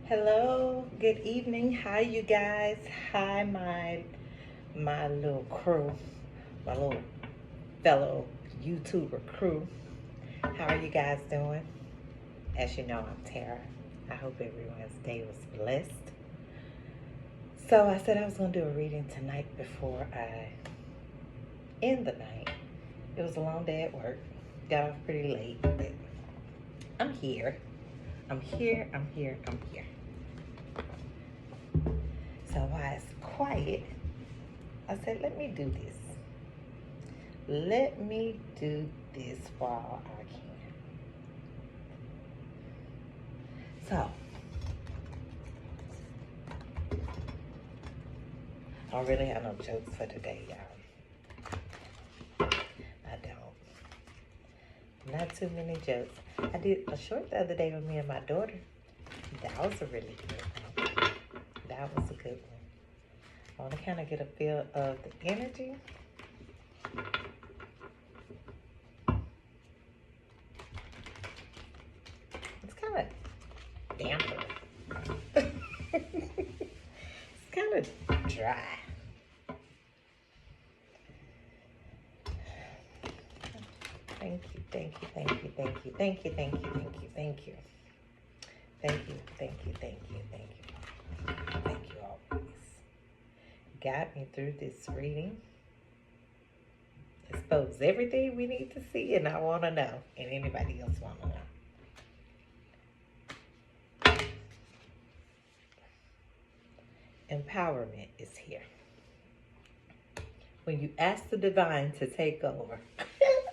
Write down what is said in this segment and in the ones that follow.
Hello, good evening. Hi, you guys. Hi, my little crew, my little fellow YouTuber crew. How are you guys doing? As you know, I'm Tara. I hope everyone's day was blessed. So I said I was going to do a reading tonight before I end the night. It was a long day at work. Got off pretty late, but I'm here. I'm here. I'm here. I'm here. So while it's quiet, I said, let me do this. Let me do this while I can. So, I don't really have no jokes for today, y'all. I don't. Not too many jokes. I did a short the other day with me and my daughter. That was a really good one. That was a good one. I want to kind of get a feel of the energy. It's kind of damper. It's kind of dry. Thank you, thank you, thank you, thank you, thank you, thank you, thank you, thank you. Thank you, thank you, thank you, thank you. Thank you always. Got me through this reading. Expose everything we need to see and I want to know. And anybody else want to know. Empowerment is here. When you ask the divine to take over,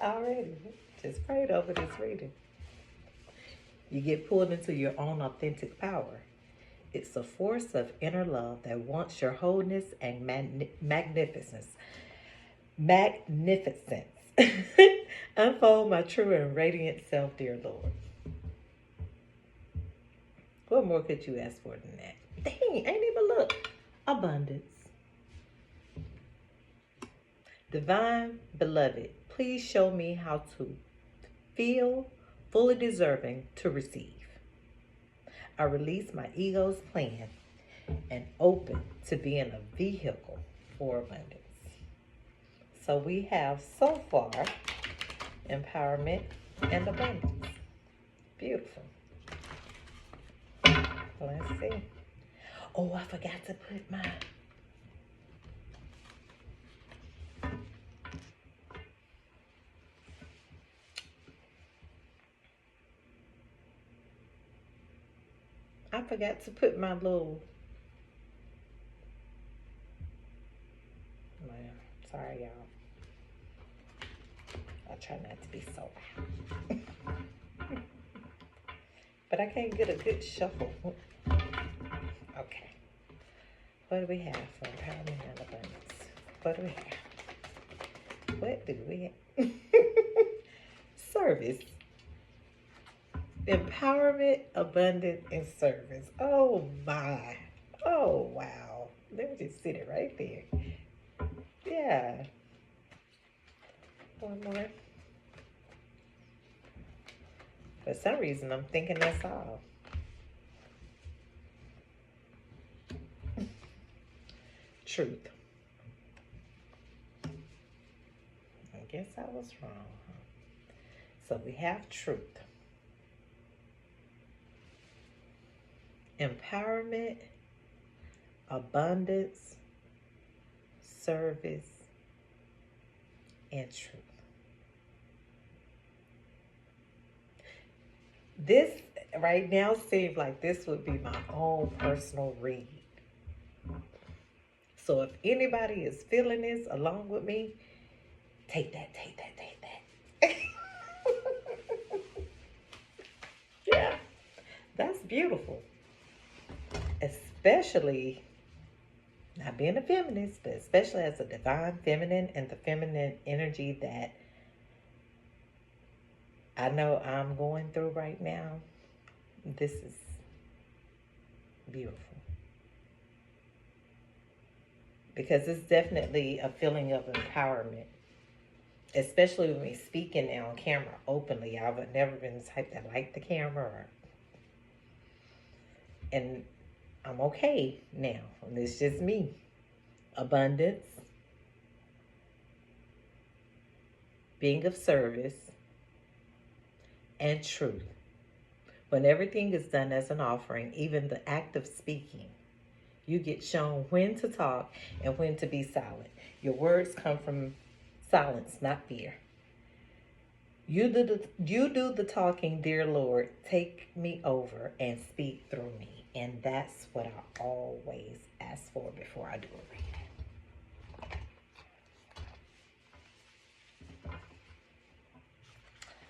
already, just prayed over this reading. You get pulled into your own authentic power. It's a force of inner love that wants your wholeness and magnificence. Magnificence. Unfold my true and radiant self, dear Lord. What more could you ask for than that? Dang, ain't even look. Abundance. Divine beloved, please show me how to feel fully deserving to receive. I release my ego's plan and open to being a vehicle for abundance. So we have so far empowerment and abundance. Beautiful. Let's see. Oh, I forgot to put my little. Sorry, y'all. I'll try not to be so loud. But I can't get a good shuffle. Okay. What do we have for empowerment and abundance? What do we have? What do we have? Service. Empowerment, abundance, and service. Oh my. Oh wow. Let me just sit it right there. Yeah. One more. For some reason, I'm thinking that's all. Truth. I guess I was wrong. So we have truth. Empowerment, abundance, service, and truth. This right now seems like this would be my own personal read. So if anybody is feeling this along with me, take that, take that, take that. Yeah, that's beautiful. Especially not being a feminist, but especially as a divine feminine and the feminine energy that I know I'm going through right now. This is beautiful. Because it's definitely a feeling of empowerment. Especially with me speaking now on camera openly. I've never been the type that liked the camera. And I'm okay now. And it's just me. Abundance, being of service, and truth. When everything is done as an offering, even the act of speaking, you get shown when to talk and when to be silent. Your words come from silence, not fear. You do the talking, dear Lord. Take me over and speak through me. And that's what I always ask for before I do a reading.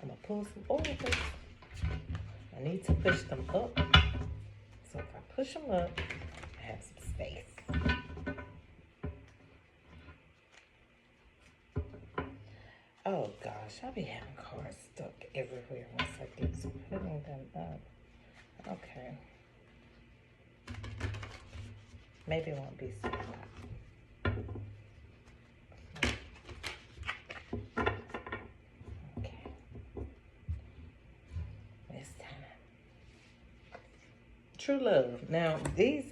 I'm going to pull some oracles. I need to push them up. So if I push them up, I have some space. Oh gosh, I'll be having cards stuck everywhere once I get to putting them up. Okay. Maybe it won't be so hot. Okay. This time. True love. Now, these...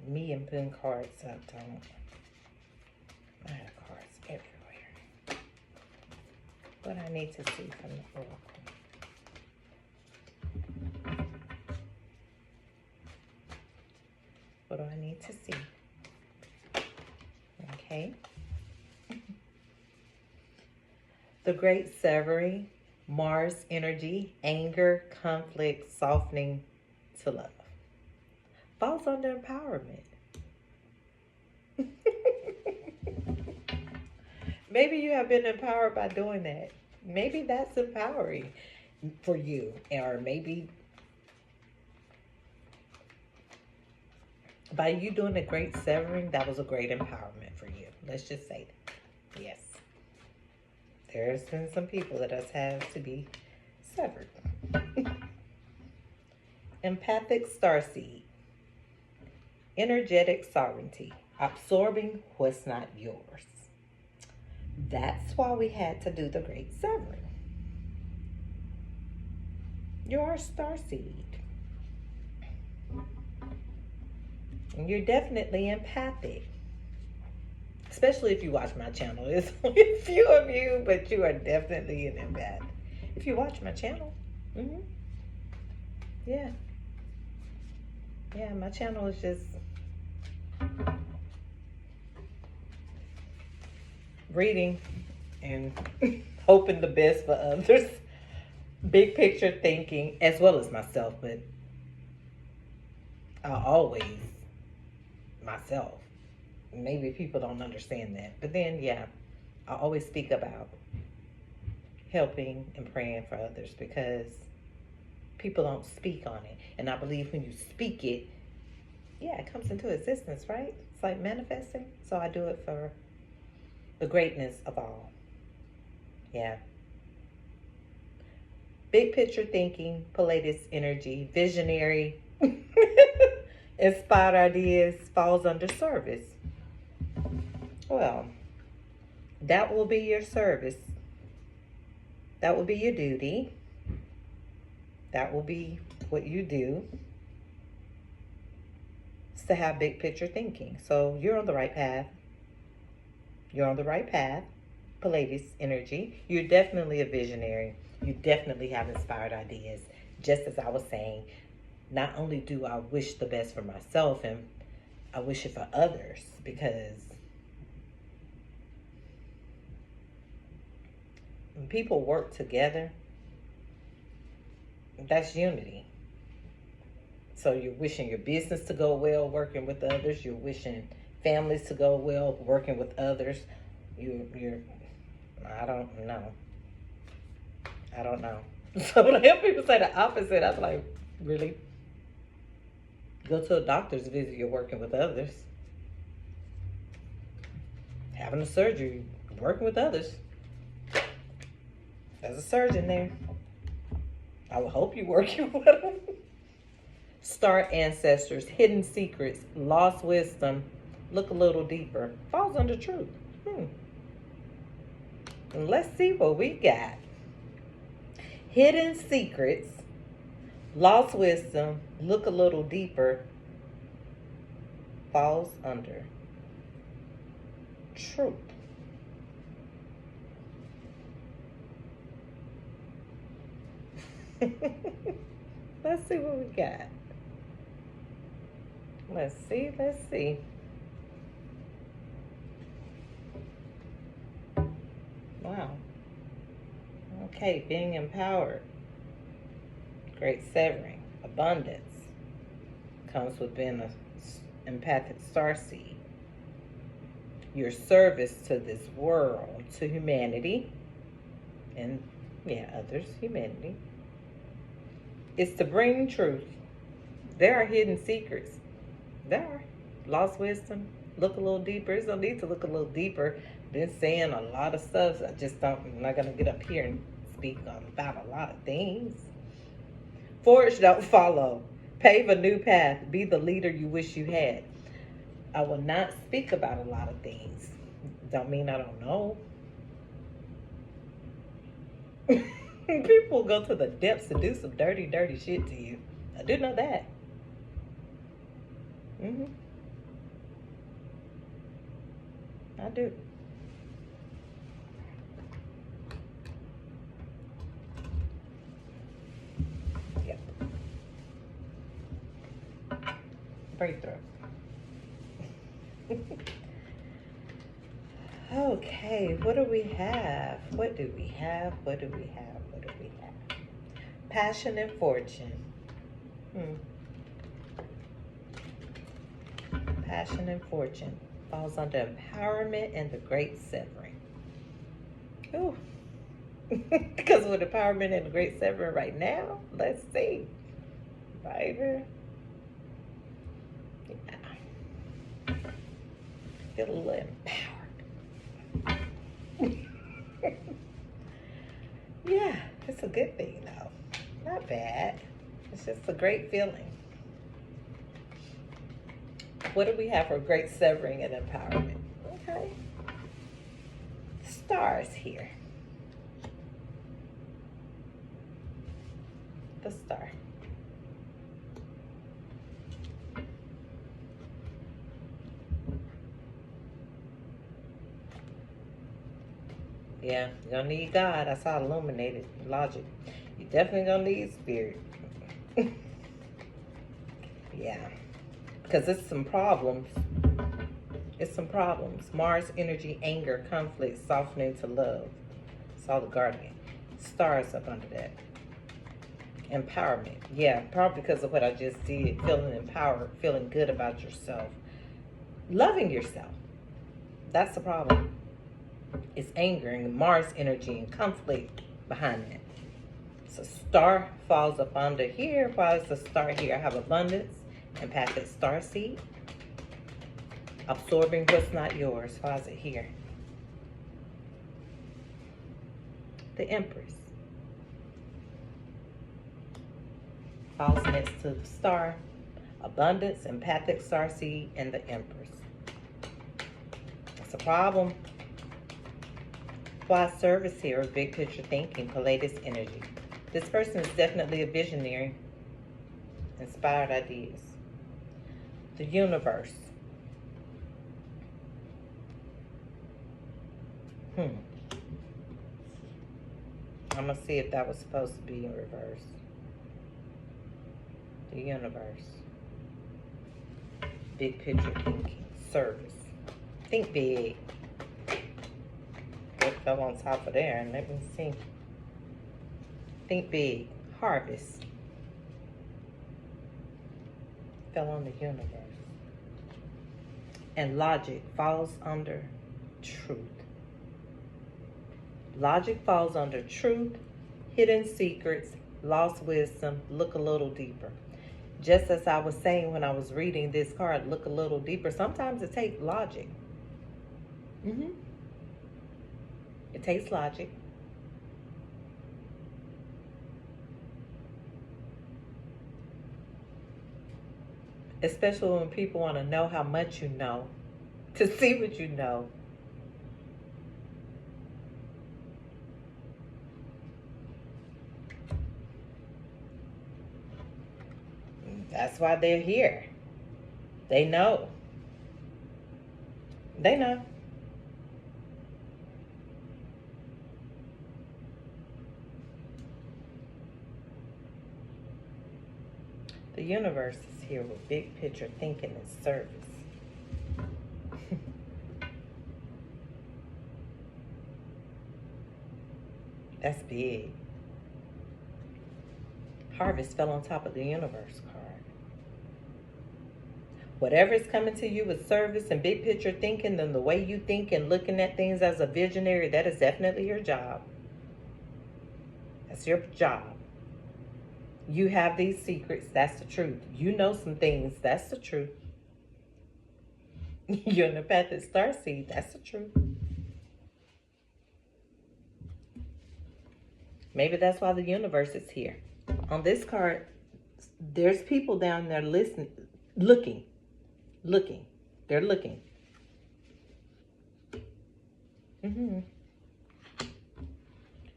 me and putting cards up, don't... I have cards everywhere. What I need to see from the oracle. What do I need to see? Okay. The great severing, Mars energy, anger, conflict, softening to love. Falls under empowerment. Maybe you have been empowered by doing that. Maybe that's empowering for you. Or maybe by you doing a great severing, that was a great empowerment for you. Let's just say that. Yes. There's been some people that has had to be severed. Empathic starseed. Energetic sovereignty. Absorbing what's not yours. That's why we had to do the great severing. You're a starseed. And you're definitely empathic. Especially if you watch my channel. There's only a few of you, but you are definitely an empath. If you watch my channel. Yeah. Yeah, my channel is just reading and hoping the best for others. Big picture thinking, as well as myself, but I always myself. Maybe people don't understand that. But then, yeah, I always speak about helping and praying for others because people don't speak on it. And I believe when you speak it, yeah, it comes into existence, right? It's like manifesting. So I do it for the greatness of all. Yeah. Big picture thinking, Palladius energy, visionary, inspired ideas, falls under service. Well, that will be your service. That will be your duty. That will be what you do. It's to have big picture thinking. So you're on the right path. You're on the right path. Palladius energy. You're definitely a visionary. You definitely have inspired ideas. Just as I was saying, not only do I wish the best for myself, and I wish it for others, because when people work together, that's unity. So you're wishing your business to go well, working with others. You're wishing families to go well, working with others. I don't know. So when I hear people say the opposite, I'm like, really? Go to a doctor's visit, you're working with others. Having a surgery, working with others. There's a surgeon there. I would hope you're working with them. Star ancestors, hidden secrets, lost wisdom. Look a little deeper. Falls under truth. And let's see what we got. hidden secrets, lost wisdom, look a little deeper, falls under truth. Let's see what we got. Let's see. Wow. Okay, being empowered. Great severing. Abundance comes with being an empathic starseed. Your service to this world, to humanity, and others, humanity, is to bring truth. There are hidden secrets. There are. Lost wisdom. Look a little deeper. There's no need to look a little deeper. Been saying a lot of stuff. I'm not going to get up here and speak about a lot of things. Forge, don't follow. Pave a new path. Be the leader you wish you had. I will not speak about a lot of things. Don't mean I don't know. People go to the depths to do some dirty, dirty shit to you. I do know that. I do. Yep. Breakthrough. Okay, what do we have? Passion and fortune. Passion and fortune falls under empowerment and the great severing. Ooh. Because with empowerment and the great severing right now, let's see. Right here. Yeah. Feel a little empowered. Yeah, it's a good thing though. Not bad. It's just a great feeling. What do we have for great severing and empowerment? Okay. Stars here. The star. Yeah, you're gonna need God. I saw illuminated logic. You're definitely gonna need spirit. Yeah. Because it's some problems. Mars energy, anger, conflict, softening to love. Saw the guardian. Stars up under that. Empowerment. Yeah, probably because of what I just did. Feeling empowered, feeling good about yourself. Loving yourself. That's the problem. It's anger and Mars energy and conflict behind that. So star falls up under here. Why is the star here? I have abundance, empathic starseed. Absorbing what's not yours. Why is it here? The Empress. Falls next to the star. Abundance, empathic starseed, and the Empress. That's a problem. Why service here? Big picture thinking, Pleiades energy. This person is definitely a visionary. Inspired ideas. The universe. I'm going to see if that was supposed to be in reverse. The universe. Big picture thinking. Service. Think big. It fell on top of there. And let me see. Think big. Harvest. Fell on the universe. And logic falls under truth. Logic falls under truth, hidden secrets, lost wisdom, look a little deeper. Just as I was saying when I was reading this card, look a little deeper. Sometimes it takes logic. It takes logic. Especially when people want to know how much you know, to see what you know. That's why they're here. They know. They know. The universe is here with big picture thinking and service. That's big. Harvest fell on top of the universe card. Whatever is coming to you with service and big picture thinking, then the way you think and looking at things as a visionary, that is definitely your job. That's your job. You have these secrets. That's the truth. You know some things. That's the truth. You're an empathic starseed. That's the truth. Maybe that's why the universe is here. On this card, there's people down there listening, looking. They're looking.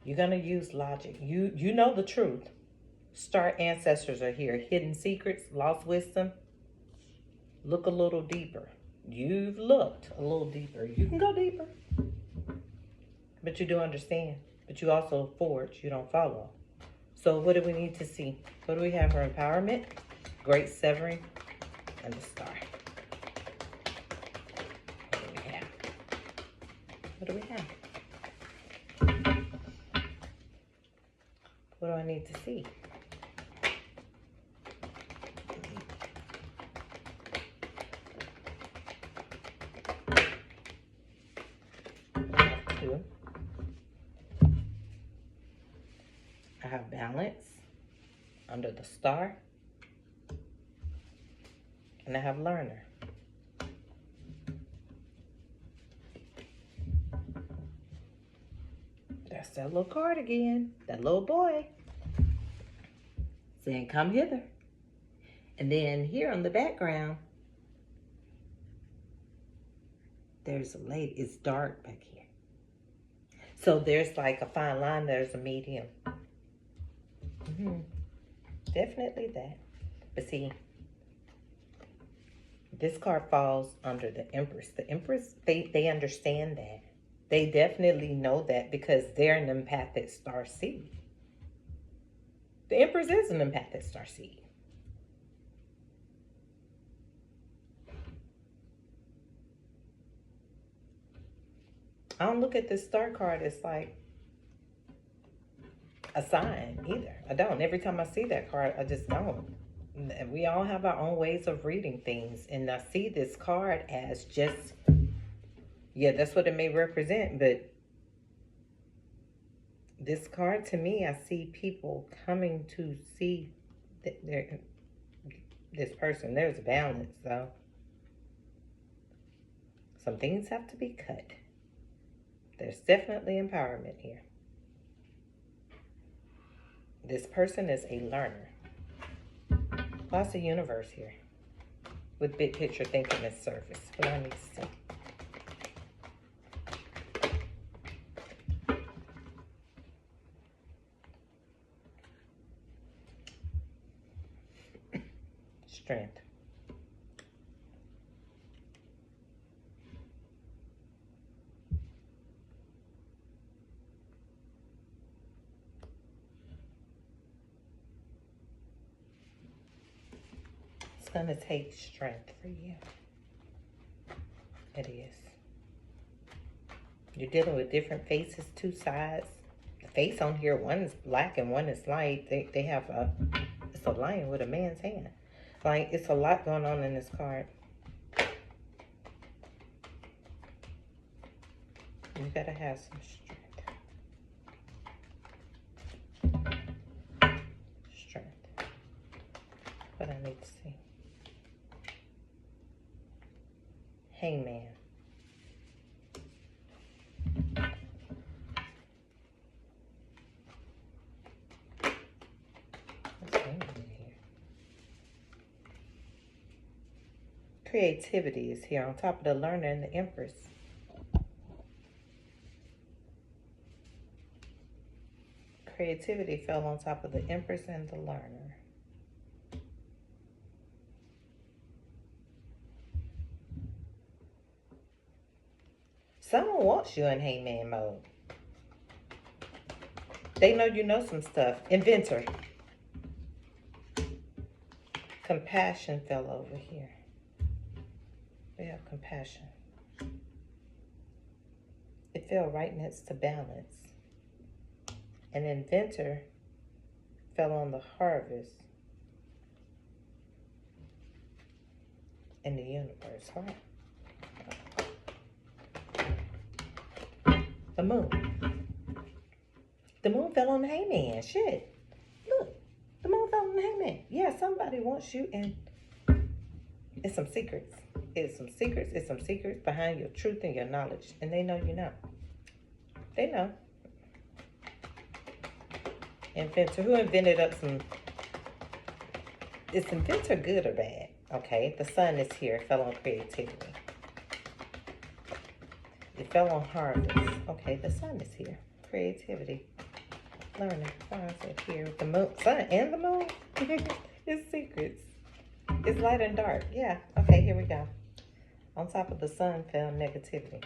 You're gonna use logic. You know the truth. Star ancestors are here. Hidden secrets, lost wisdom. Look a little deeper. You've looked a little deeper. You can go deeper. But you do understand. But you also forge. You don't follow. So what do we need to see? What do we have for empowerment? Great severing and the star. What do we have? What do we have? What do I need to see? I have balance under the star, and I have learner. That's that little card again, that little boy saying, come hither. And then here on the background, there's a lady. It's dark back here. So there's like a fine line. There's a medium. Definitely that. But see, this card falls under the Empress. The Empress, they understand that. They definitely know that because they're an empathic star seed. The Empress is an empathic star seed. I don't look at this star card as like a sign either. I don't. Every time I see that card, I just don't. We all have our own ways of reading things. And I see this card as just, yeah, that's what it may represent. But this card, to me, I see people coming to see this person. There's balance, though. Some things have to be cut. There's definitely empowerment here. This person is a learner. Lots of universe here with big picture thinking and surface. What do I need to see? Strength. It's going to take strength for you. It is. You're dealing with different faces, two sides. The face on here, one is black and one is light. They have it's a lion with a man's hand. Like, it's a lot going on in this card. You gotta have some strength. What I need to see. Hangman. What's hangman here? Creativity is here on top of the learner and the Empress. Creativity fell on top of the Empress and the learner. Someone wants you in hangman mode. They know you know some stuff. Inventor. Compassion fell over here. We have compassion. It fell right next to balance. An inventor fell on the harvest in the universe, right? The moon. The moon fell on the hangman. Shit. Look. The moon fell on the hangman. Yeah, somebody wants you in. It's some secrets. It's some secrets. It's some secrets behind your truth and your knowledge. And they know you know. They know. Inventor. Who invented up some... Is inventor good or bad? Okay. The sun is here. It fell on creativity. It fell on harvest. Okay. The sun is here. Creativity. Learning. Why is it here? The moon. Sun and the moon? It's secrets. It's light and dark. Yeah. Okay. Here we go. On top of the sun fell negativity.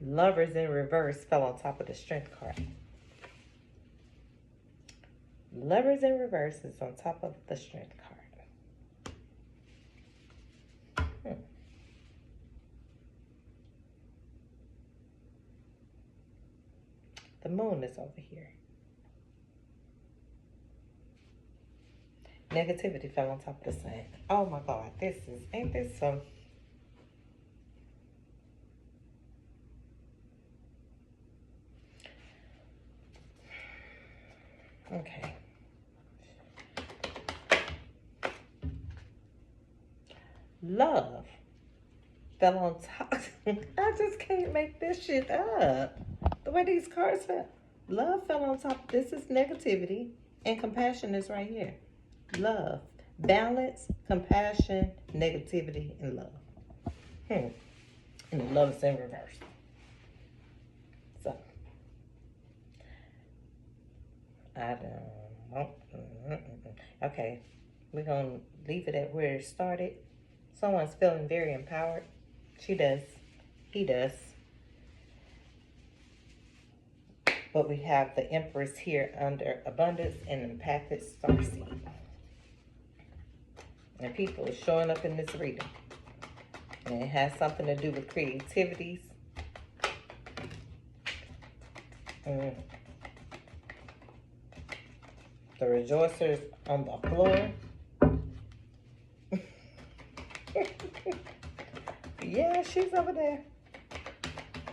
Lovers in reverse fell on top of the strength card. Lovers in reverse is on top of the strength card. The moon is over here. Negativity fell on top of the sun. Oh my God, ain't this some... Okay. Love fell on top. I just can't make this shit up. The way these cards fell. Love fell on top. This is negativity. And compassion is right here. Love. Balance, compassion, negativity, and love. And the love is in reverse. So. I don't... Okay. We're going to leave it at where it started. Someone's feeling very empowered. She does. He does. But we have the Empress here under abundance and empathic starseed. And people are showing up in this reading. And it has something to do with creativities. The rejoicers on the floor. Yeah, she's over there.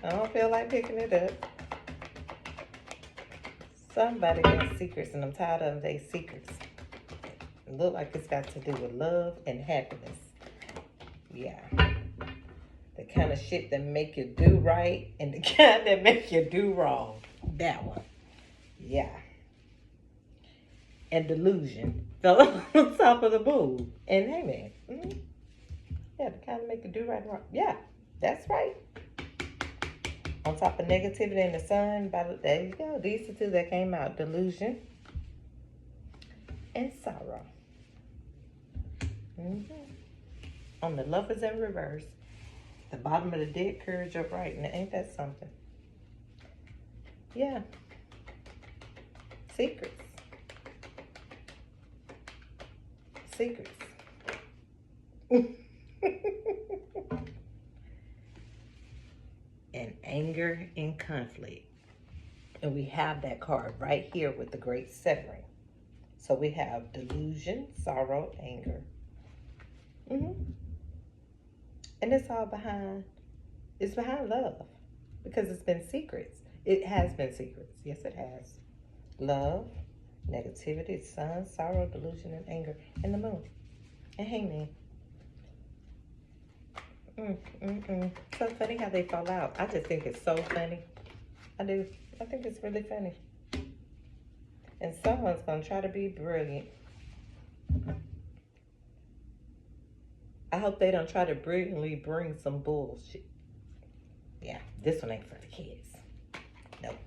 I don't feel like picking it up. Somebody got secrets, and I'm tired of their secrets. It look like it's got to do with love and happiness. Yeah. The kind of shit that make you do right and the kind that make you do wrong. That one. Yeah. And delusion fell on top of the moon. And hey, man. Yeah, the kind of make you do right and wrong. Yeah, that's right. On top of negativity and the sun, there you go. These are two that came out. Delusion and sorrow. On the lovers in reverse. The bottom of the deck, courage upright. And ain't that something? Yeah. Secrets. Secrets. And anger and conflict. And we have that card right here with the great severing. So we have delusion, sorrow, anger. And it's all behind, it's behind love. Because it's been secrets. It has been secrets. Yes, it has. Love, negativity, sun, sorrow, delusion, and anger. And the moon. And hangman. So funny how they fall out. I just think it's so funny. I do. I think it's really funny. And someone's going to try to be brilliant. I hope they don't try to brilliantly bring some bullshit. Yeah, this one ain't for the kids. Nope.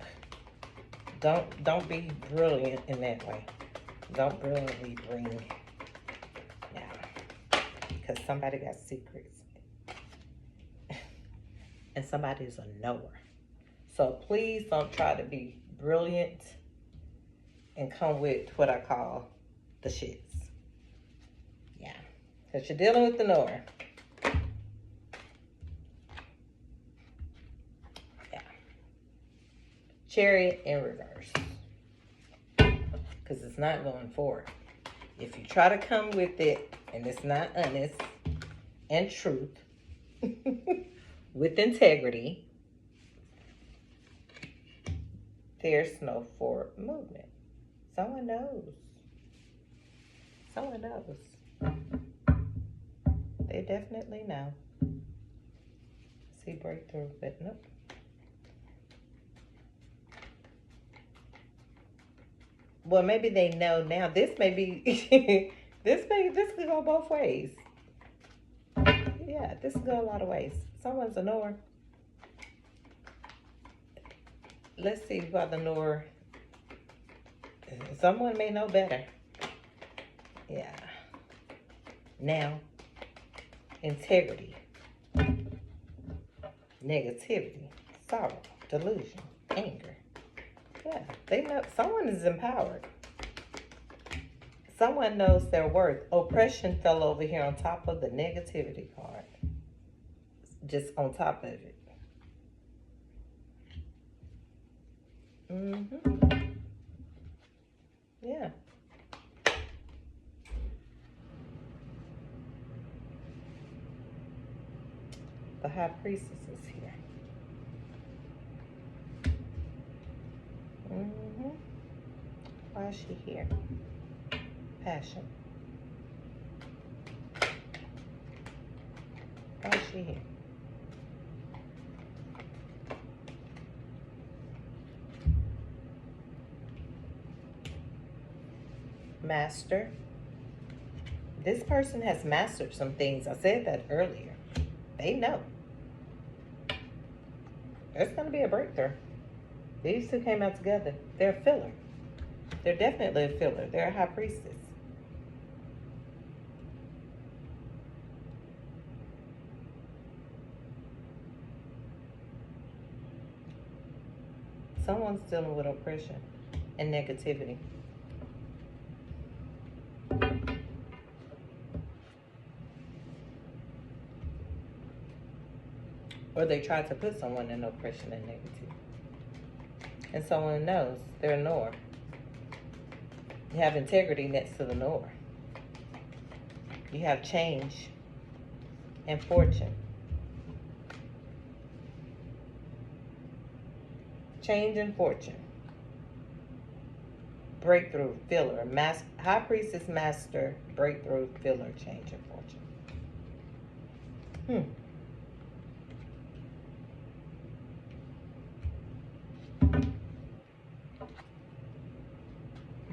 Don't be brilliant in that way. Don't brilliantly bring. Yeah. Because somebody got secrets. and somebody's a knower. So please don't try to be brilliant and come with what I call the shits. Yeah, because you're dealing with the knower. Yeah. Chariot in reverse. Because it's not going forward. If you try to come with it and it's not honest and truth with integrity, there's no forward movement. Someone knows. Someone knows. They definitely know. See breakthrough, but nope. Well, maybe they know now. This may be, this could go both ways. Yeah, this could go a lot of ways. Someone's a knower. Let's see about the knower. Someone may know better. Yeah. Now, integrity, negativity, sorrow, delusion, anger. Yeah, they know someone is empowered. Someone knows their worth. Oppression fell over here on top of the negativity card. Just on top of it. Yeah. The High Priestess is here. Why is she here? Passion. Why is she here? Master. This person has mastered some things. I said that earlier. They know. There's going to be a breakthrough. These two came out together. They're a filler. They're definitely a filler. They're a high priestess. Someone's dealing with oppression and negativity. Or they try to put someone in oppression and negativity. And someone knows they're a knower. You have integrity next to the knower. You have change and fortune. Change and fortune. Breakthrough, filler. High priestess, master, breakthrough, filler, change and fortune.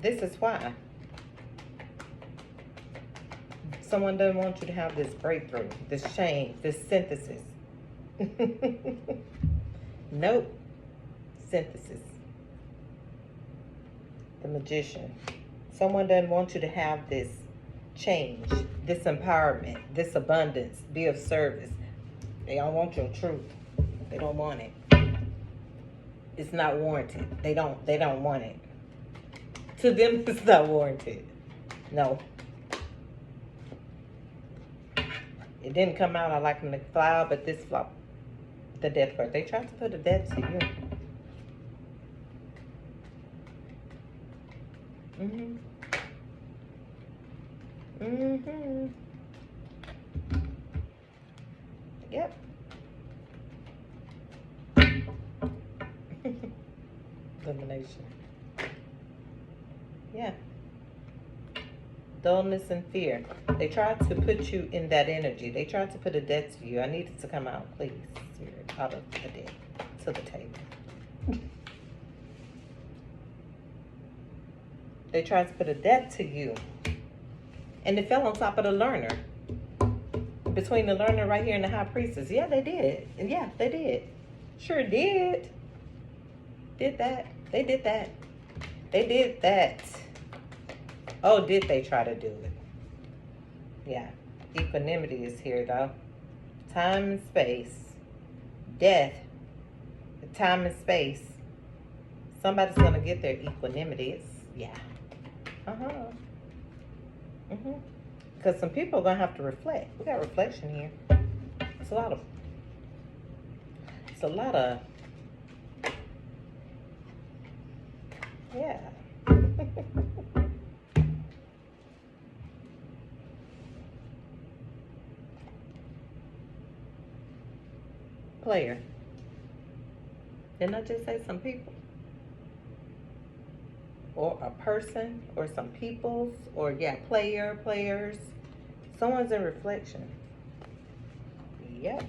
This is why. Someone doesn't want you to have this breakthrough, this change, this synthesis. Nope. Synthesis. The Magician. Someone doesn't want you to have this change, this empowerment, this abundance, be of service. They don't want your truth. They don't want it. It's not warranted. They don't want it. To them, it's not warranted. No. It didn't come out. I like them to fly out, but this flop, the death card. They tried to put a death to you. Yep. Elimination. Yeah. Dullness and fear. They tried to put you in that energy. They tried to put a debt to you. I need it to come out, please. Spirit, out of the debt to the table. They tried to put a debt to you. And it fell on top of the learner. Between the learner right here and the high priestess. Yeah, they did. And yeah, they did. Sure did. Did that. They did that. They did that. Oh, did they try to do it? Yeah. Equanimity is here, though. Time and space. death, time and space. Somebody's gonna get their equanimity. It's, yeah. Uh-huh. Because some people are gonna have to reflect. We got reflection here. It's a lot of yeah. Player. Didn't I just say some people? Or a person, or some peoples, or yeah, players. Someone's in reflection. Yep.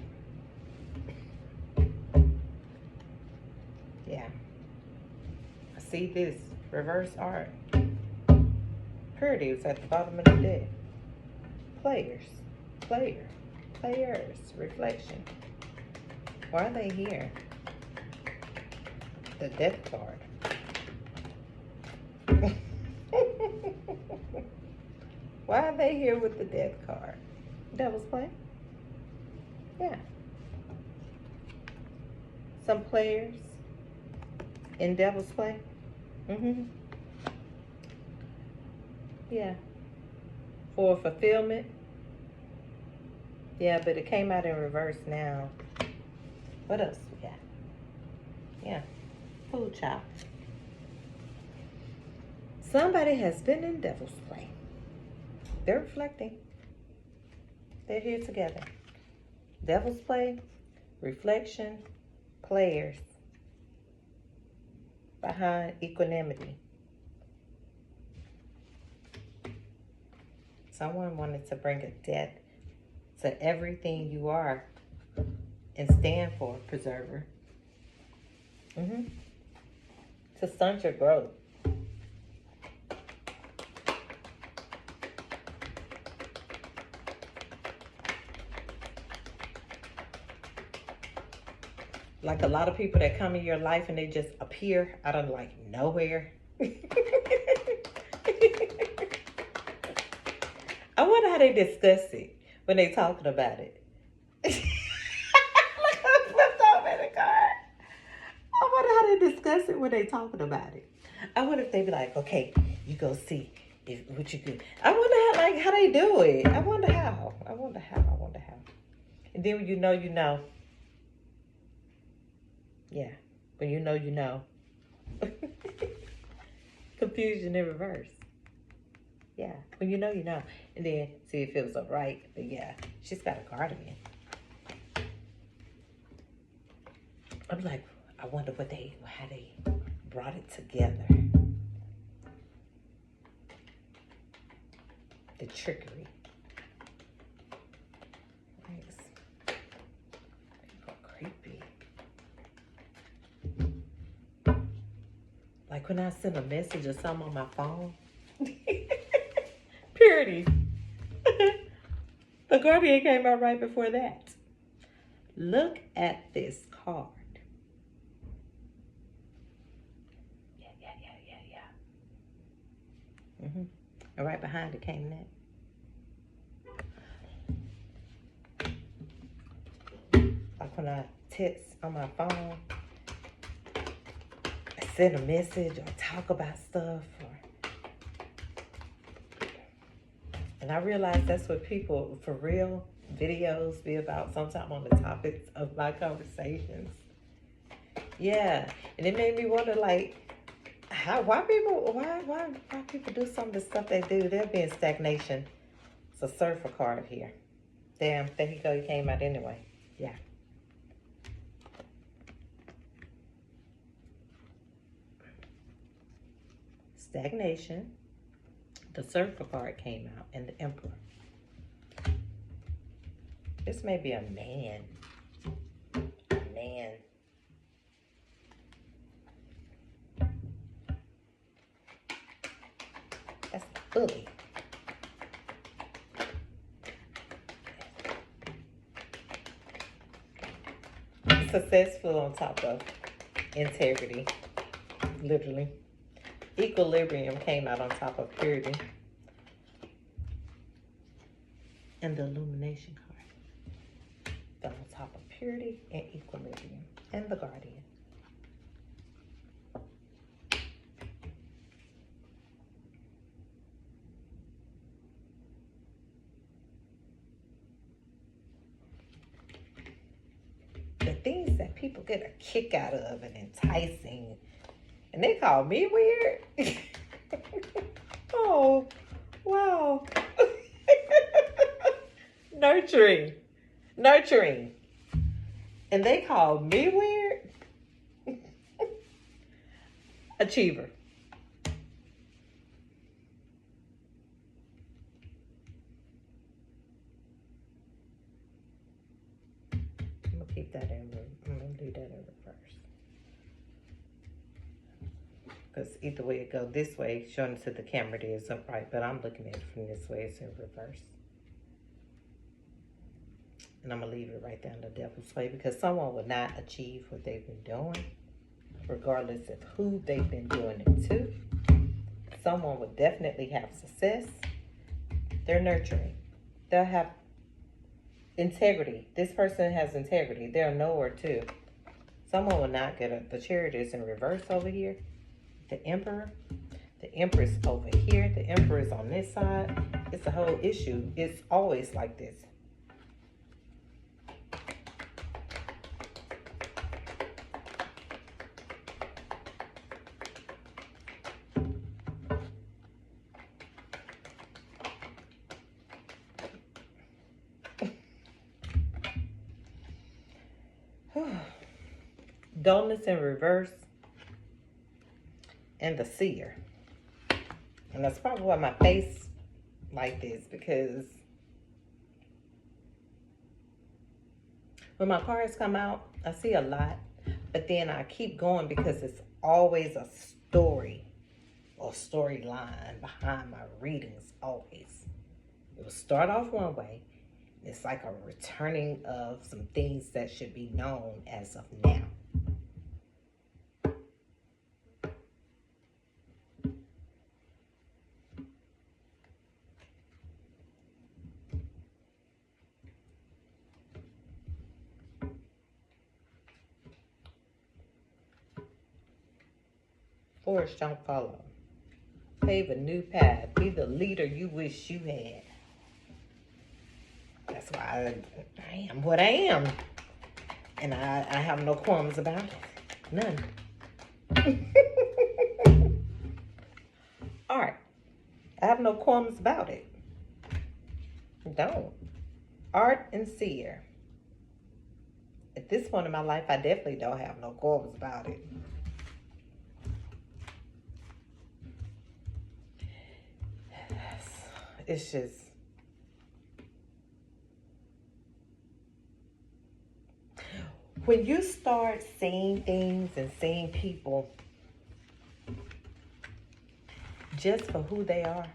Yeah. I see this reverse art. Purity is at the bottom of the deck. Players. Reflection. Why are they here? The death card. Why are they here with the death card? Devil's play? Yeah. Some players in devil's play? Yeah. For fulfillment? Yeah, but it came out in reverse now. What else we got? Yeah. Food chop. Somebody has been in devil's play. They're reflecting. They're here together. Devil's play, reflection, players behind equanimity. Someone wanted to bring a death to everything you are and stand for, preserver. To stunt your growth. Like a lot of people that come in your life and they just appear out of like nowhere. I wonder how they discuss it when they talking about it. Look, I flipped over the card. I wonder how they discuss it when they talking about it. I wonder if they be like, okay, you go see if what you could. I wonder how they do it. I wonder how. And then when you know, you know. Yeah. When you know, you know. Confusion in reverse. Yeah. When you know, you know. And then see if it was right. But yeah, she's got a guardian. I'm like, I wonder how they brought it together. The trickery. Thanks. People are creepy. Like when I send a message or something on my phone. Purity. The guardian came out right before that. Look at this card. Yeah. And right behind it came that. Like when I text on my phone, I send a message or talk about stuff. And I realize that's what people, for real, videos be about sometimes on the topics of my conversations. Yeah. And it made me wonder, like, why people do some of the stuff they do. They'll be in stagnation. It's a surfer card here. Damn, there you go. You came out anyway. Yeah. Stagnation. The surfer card came out and the emperor. This may be a man. That's bully. Successful on top of integrity. Literally. Equilibrium came out on top of purity. And the illumination card fell on top of purity. purity and equilibrium, and the guardian. The things that people get a kick out of and enticing, and they call me weird. Oh, wow. Nurturing. And they call me weird. Achiever. I'm gonna keep that in. I'm gonna do that in reverse. Because either way it go this way, showing it to the camera, it is upright, but I'm looking at it from this way, it's in reverse. And I'm gonna leave it right down the devil's way, because someone would not achieve what they've been doing, regardless of who they've been doing it to. Someone would definitely have success. They're nurturing. They'll have integrity. This person has integrity. They're nowhere too. Someone will not get the Chariot is in reverse over here. The Emperor. The Empress over here. The Emperor is on this side. It's a whole issue. It's always like this. Dullness in reverse, and the Seer. And that's probably why my face like this, because when my cards come out, I see a lot, but then I keep going because it's always a story or storyline behind my readings, always. It will start off one way. It's like a returning of some things that should be known as of now. Force don't follow. Pave a new path. Be the leader you wish you had. That's why I am what I am. And I have no qualms about it. None. All right. I have no qualms about it. Don't. Art and Seer. At this point in my life, I definitely don't have no qualms about it. It's just, when you start seeing things and seeing people just for who they are,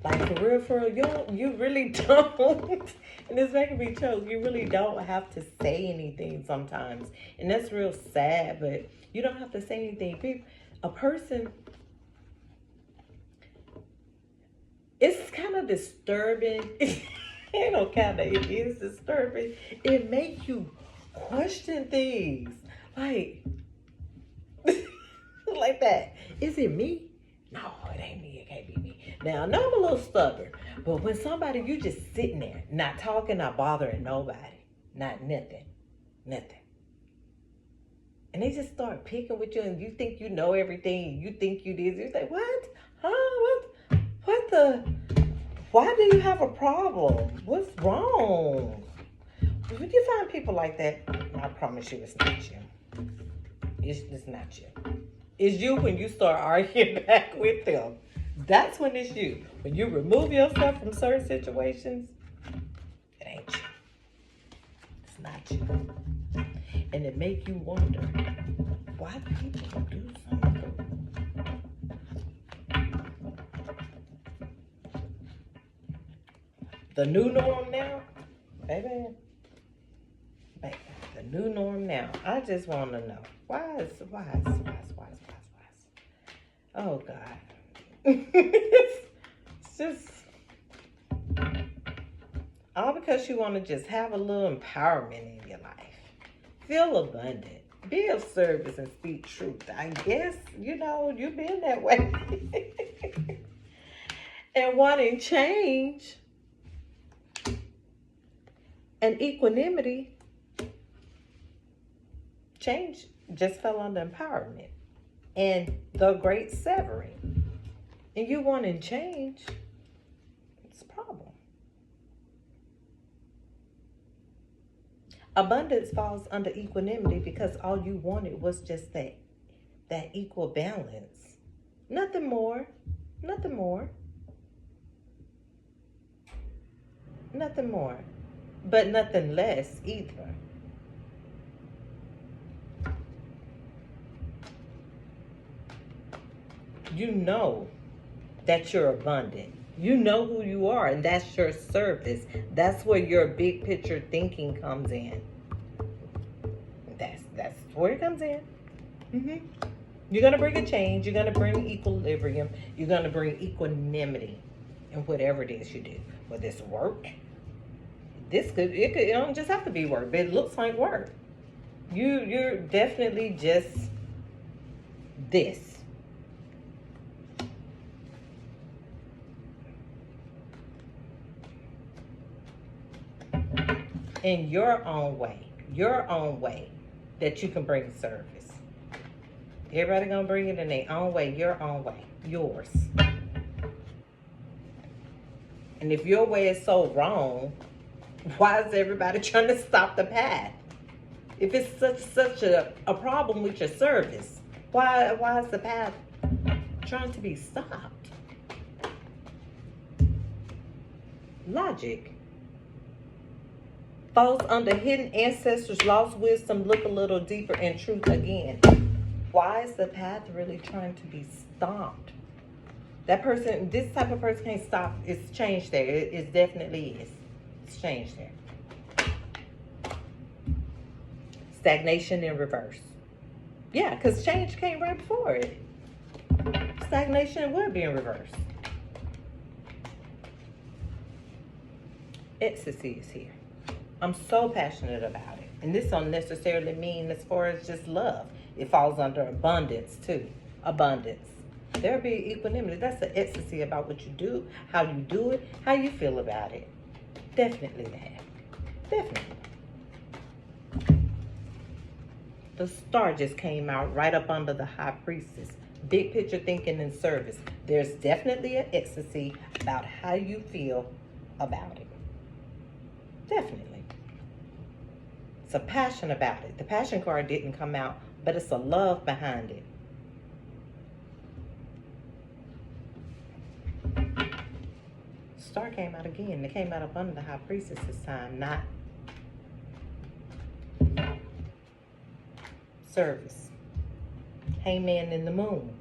like for real, you really don't, and it's making me choke, you really don't have to say anything sometimes, and that's real sad, but you don't have to say anything. A person, it's kind of disturbing. You know, kind of, it is disturbing. It makes you question things. Like, like that. Is it me? No, it ain't me. It can't be me. Now, I know I'm a little stubborn, but when somebody, you just sitting there, not talking, not bothering nobody, not nothing. And they just start picking with you, and you think you know everything, and you think you did. You say, what? Huh? What the? Why do you have a problem? What's wrong? When you find people like that, I promise you it's not you. It's not you. It's you when you start arguing back with them. That's when it's you. When you remove yourself from certain situations, it ain't you. It's not you. And it make you wonder, why do people do something? The new norm now, baby. The new norm now. I just want to know, why? Oh God, it's just all because you want to just have a little empowerment in your life. Feel abundant. Be of service and speak truth. I guess, you've been that way. And wanting change and equanimity, change just fell under empowerment and the great severing. And you wanting change, it's a problem. Abundance falls under equanimity because all you wanted was just that equal balance. Nothing more. Nothing more. Nothing more. But nothing less either. You know that you're abundant. You know who you are, and that's your service. That's where your big picture thinking comes in. That's where it comes in. You're going to bring a change. You're going to bring equilibrium. You're going to bring equanimity in whatever it is you do. Whether it's work, it don't just have to be work, but it looks like work. You're definitely just this. In your own way that you can bring service. Everybody gonna bring it in their own way, your own way, yours. And if your way is so wrong, why is everybody trying to stop the path? If it's such a problem with your service, why is the path trying to be stopped? Logic. Falls under hidden ancestors, lost wisdom, look a little deeper in truth again. Why is the path really trying to be stopped? That person, this type of person can't stop. It's change there. It definitely is. It's change there. Stagnation in reverse. Yeah, because change came right before it. Stagnation would be in reverse. Ecstasy is here. I'm so passionate about it. And this don't necessarily mean as far as just love. It falls under abundance too. Abundance. There'll be equanimity. That's the ecstasy about what you do, how you do it, how you feel about it. Definitely that. Definitely. The star just came out right up under the high priestess. Big picture thinking and service. There's definitely an ecstasy about how you feel about it. Definitely. It's a passion about it. The passion card didn't come out, but it's a love behind it. Star came out again. It came out up under the high priestess this time, not service. Hangman in the moon.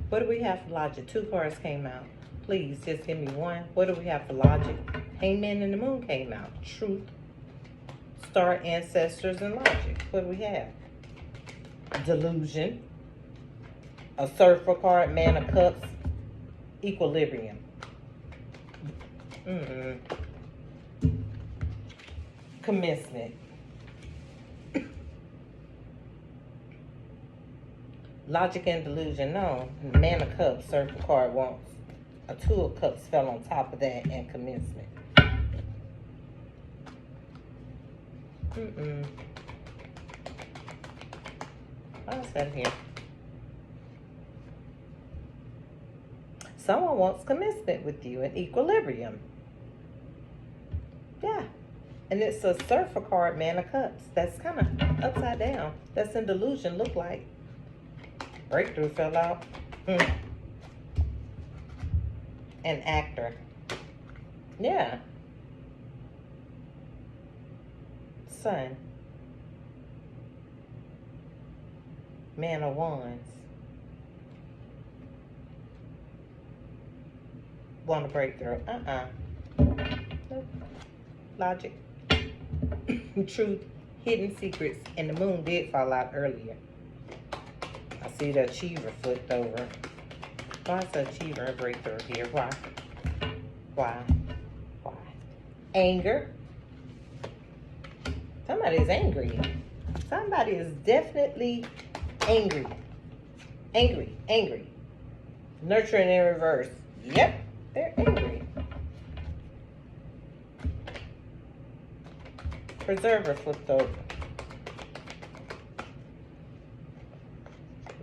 What do we have for logic? 2 cards came out. Please, just give me one. What do we have for logic? Hangman in the moon came out. Truth, star, ancestors, and logic. What do we have? Delusion. A surfer card, man of cups. Equilibrium. Commencement. Logic and delusion. No. Man of cups, surfer card wants. A 2 of cups fell on top of that, and commencement. What's that here? Someone wants commencement with you in equilibrium. Yeah. And it's a surfer card, man of cups. That's kind of upside down. That's in delusion, look like. Breakthrough fell out. An actor. Yeah. Sun. Man of Wands. Want to break through. Nope. Logic. Truth. Hidden secrets. And the moon did fall out earlier. I see the achiever flipped over. Why is the achiever a breakthrough here? Why? Why? Why? Anger. Somebody's angry. Somebody is definitely angry. Angry. Angry. Nurturing in reverse. Yep, they're angry. Preserver flipped over.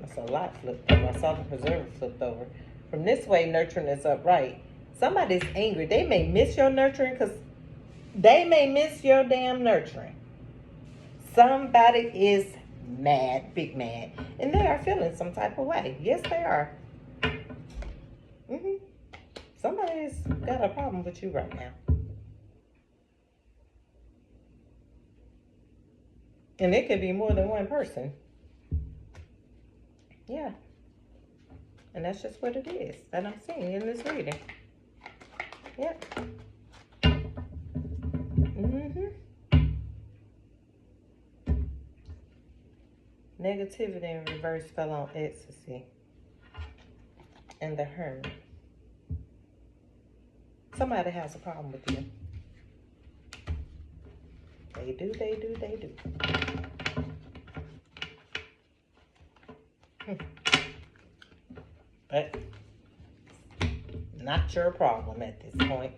That's a lot flipped over. I saw the preserver flipped over. From this way, nurturing is upright. Somebody's angry. They may miss your nurturing because they may miss your damn nurturing. Somebody is mad, big mad. And they are feeling some type of way. Yes, they are. Somebody's got a problem with you right now. And it could be more than one person. Yeah. And that's just what it is that I'm seeing in this reading. Yep. Negativity in reverse fell on ecstasy. And the Hermit. Somebody has a problem with you. They do, they do, they do. But not your problem at this point.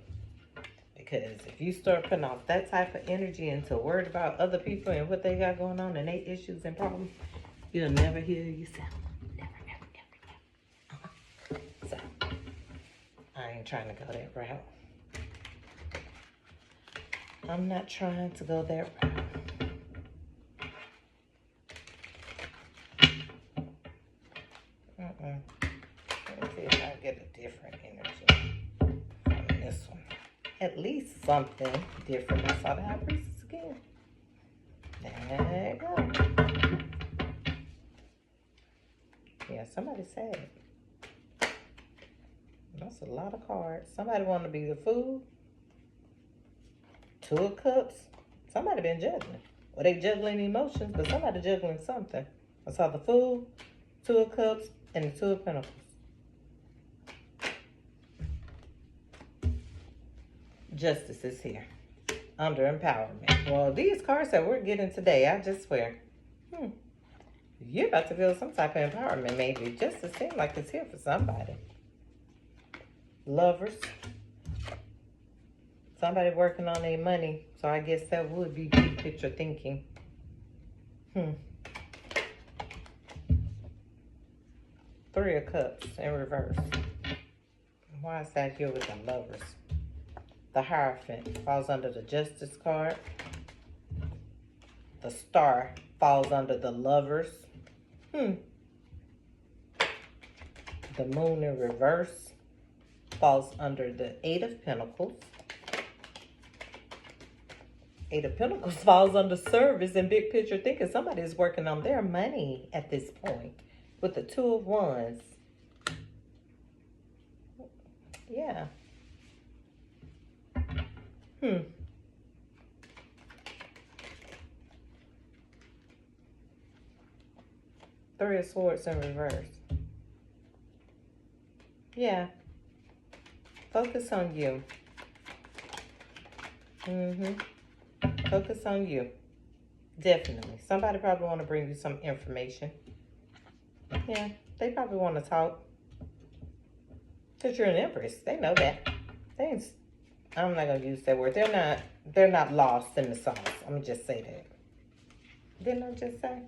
Because if you start putting off that type of energy into worried about other people and what they got going on and their issues and problems, you'll never heal yourself. Never, never, never, never. So, I ain't trying to go that route. I'm not trying to go that route. Let me see if I get a different energy from this one. At least something different. I saw the High Priestess again. There you go. Yeah, somebody sad. That's a lot of cards. Somebody want to be the Fool. Two of Cups. Somebody been juggling. Or they juggling emotions, but somebody juggling something. I saw the Fool, Two of Cups, and the Two of Pentacles. Justice is here. Under empowerment. Well, these cards that we're getting today, I just swear. You're about to feel some type of empowerment, maybe. Justice seems like it's here for somebody. Lovers. Somebody working on their money. So I guess that would be big picture thinking. Three of Cups in reverse. Why is that here with the Lovers? The Hierophant falls under the Justice card. The Star falls under the Lovers. The Moon in reverse falls under the Eight of Pentacles. Eight of Pentacles falls under service and big picture thinking. Somebody is working on their money at this point. With the Two of Wands. Yeah. Three of Swords in reverse. Yeah. Focus on you. Focus on you. Definitely. Somebody probably want to bring you some information. Yeah, they probably want to talk. Because you're an Empress. They know that. I'm not going to use that word. They're not lost in the sauce. I'm going to just say that. Didn't I just say?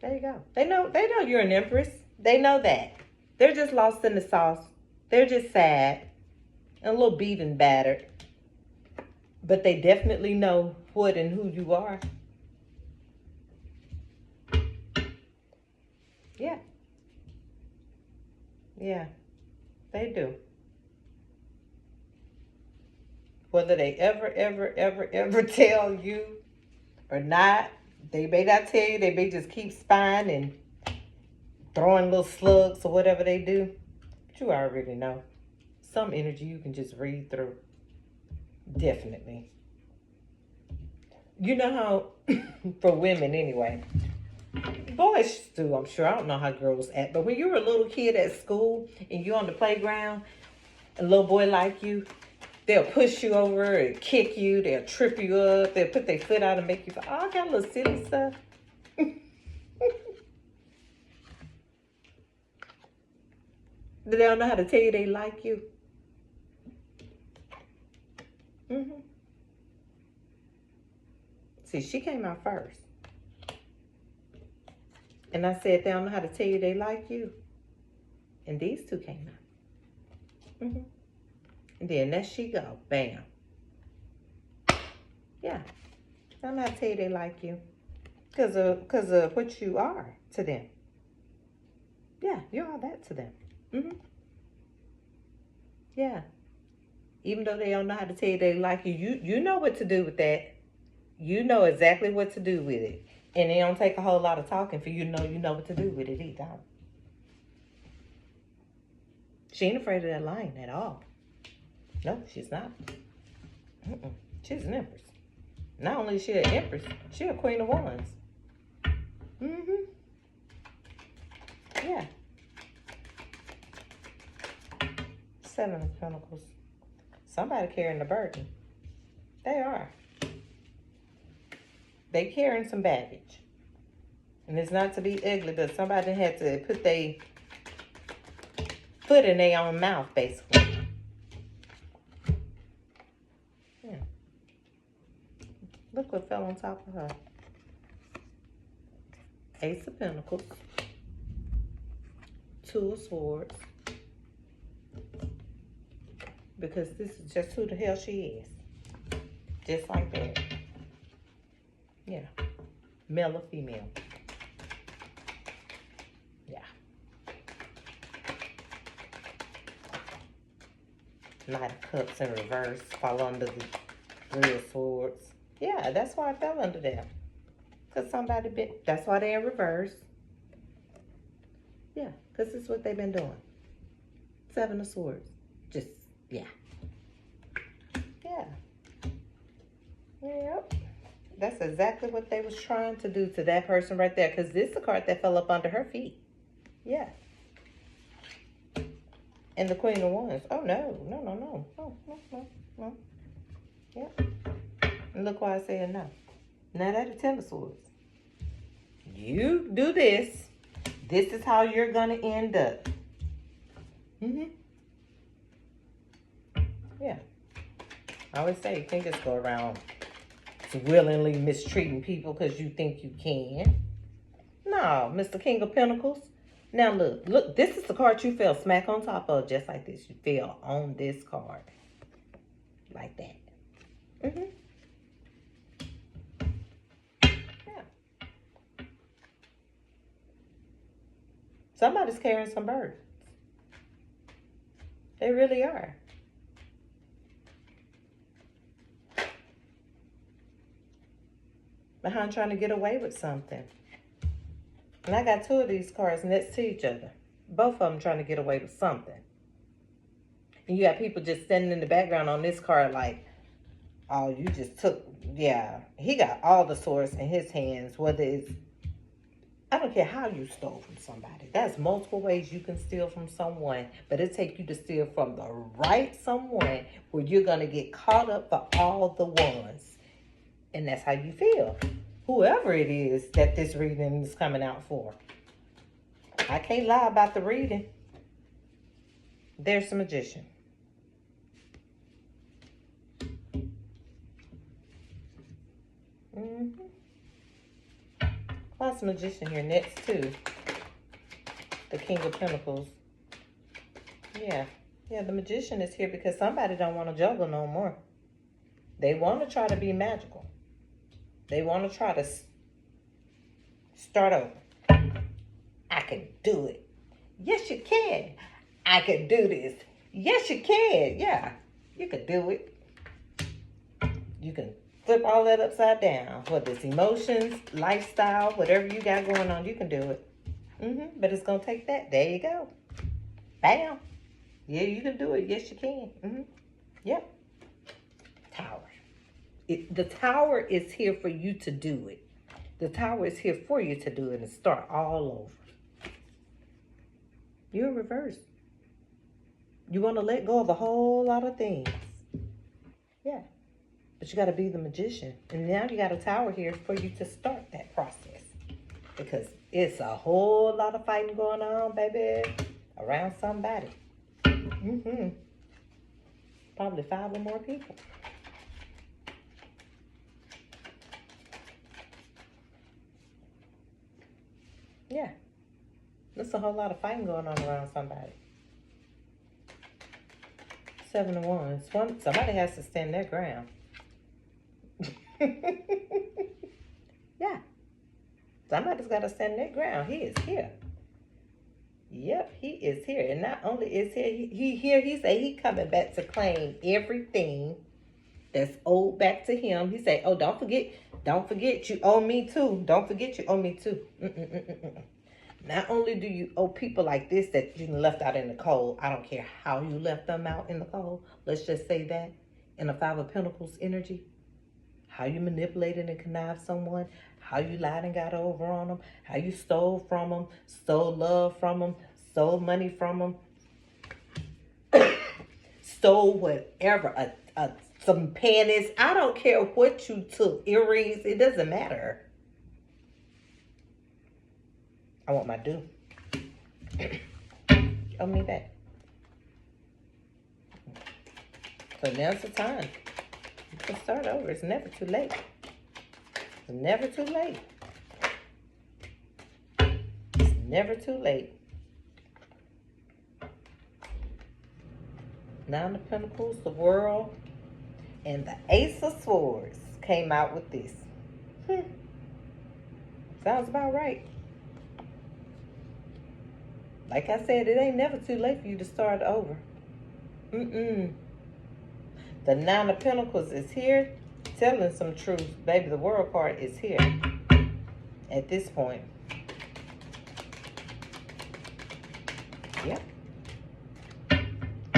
There you go. They know you're an Empress. They know that. They're just lost in the sauce. They're just sad. And a little beat and battered. But they definitely know what and who you are. Yeah. Yeah. They do. Whether they ever tell you or not, they may not tell you. They may just keep spying and throwing little slugs or whatever they do. But you already know. Some energy you can just read through. Definitely. You know how, for women anyway, boys too, I'm sure. I don't know how girls act. But when you were a little kid at school and you're on the playground, a little boy like you, They'll push you over and kick you. They'll trip you up. They'll put their foot out and make you fall. All kind of little silly stuff. They don't know how to tell you they like you. See, she came out first. And I said, they don't know how to tell you they like you. And these two came out. And then there she go. Bam. Yeah. They don't know how to tell you they like you. Because of what you are to them. Yeah, you are that to them. Yeah. Even though they don't know how to tell you they like you, you know what to do with that. You know exactly what to do with it. And it don't take a whole lot of talking for you know what to do with it either. She ain't afraid of that lion at all. No, she's not. She's an empress. Not only is she an empress, she a queen of wands. Yeah. Seven of Pentacles. Somebody carrying the burden. They are. They carrying some baggage. And it's not to be ugly, but somebody had to put their foot in their own mouth, basically. Yeah. Look what fell on top of her. Ace of Pentacles. Two of Swords. Because this is just who the hell she is. Just like that. Yeah. Male or female. Yeah. Knight of Cups in reverse. Fall under the Three of Swords. Yeah, that's why I fell under them. Because somebody been... That's why they're in reverse. Yeah, because this is what they've been doing. Seven of Swords. Just... Yeah. Yeah. Yep. That's exactly what they was trying to do to that person right there. Because this is the card that fell up under her feet. Yeah. And the Queen of Wands. Oh, no. No, no, no. No, no, no, no. Yep. And look why I said no. Now that's the Ten of Swords. You do this. This is how you're going to end up. Yeah. I always say you can't just go around willingly mistreating people because you think you can. No, Mr. King of Pentacles. Now look, this is the card you fell smack on top of, just like this. You fell on this card. Like that. Yeah. Somebody's carrying some burdens. They really are. Behind trying to get away with something. And I got two of these cards next to each other. Both of them trying to get away with something. And you got people just standing in the background on this card like, oh, you just took, yeah. He got all the swords in his hands, whether it's, I don't care how you stole from somebody. There's multiple ways you can steal from someone, but it takes you to steal from the right someone where you're going to get caught up for all the ones. And that's how you feel. Whoever it is that this reading is coming out for. I can't lie about the reading. There's the Magician. Why's the Magician here next to the King of Pentacles? Yeah. Yeah, the Magician is here because somebody don't want to juggle no more. They want to try to be magical. They want to try to start over. I can do it. Yes, you can. I can do this. Yes, you can. Yeah, you can do it. You can flip all that upside down. Whether it's emotions, lifestyle, whatever you got going on, you can do it. But it's going to take that. There you go. Bam. Yeah, you can do it. Yes, you can. Yep. Tower. The tower is here for you to do it. The tower is here for you to do it and start all over. You're in reverse. You want to let go of a whole lot of things. Yeah. But you got to be the magician. And now you got a tower here for you to start that process. Because it's a whole lot of fighting going on, baby, around somebody. Probably 5 or more people. Yeah. There's a whole lot of fighting going on around somebody. 7 of Wands. Somebody has to stand their ground. Yeah. Somebody's got to stand their ground. He is here. Yep, he is here. And not only is he say he coming back to claim everything that's owed back to him. He say, oh, don't forget you owe me too. Don't forget you owe me too. Not only do you owe people like this that you left out in the cold, I don't care how you left them out in the cold. Let's just say that in a 5 of Pentacles energy, how you manipulated and connived someone, how you lied and got over on them, how you stole from them, stole love from them, stole money from them, stole whatever, some panties. I don't care what you took, earrings, it doesn't matter. I want my due. Owe me back. So now's the time. You can start over. It's never too late. It's never too late. It's never too late. 9 of Pentacles, the World, and the Ace of Swords came out with this. Sounds about right. Like I said, it ain't never too late for you to start over. The 9 of Pentacles is here, telling some truth. Baby, the World card is here at this point. Yep.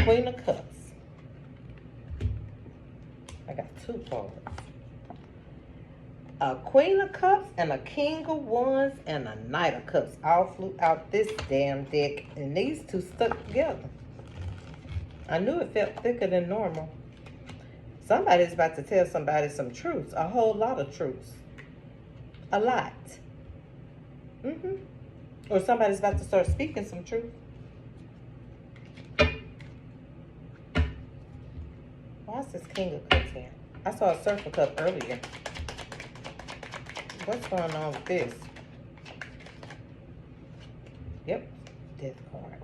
Queen of Cups. I got 2 cards. A Queen of Cups and a King of Wands and a Knight of Cups all flew out this damn deck, and these 2 stuck together. I knew it felt thicker than normal. Somebody's about to tell somebody some truths, a whole lot of truths. A lot. Or somebody's about to start speaking some truth. Why is this King of Cups here? I saw a Circle Cup earlier. What's going on with this? Yep, Death card.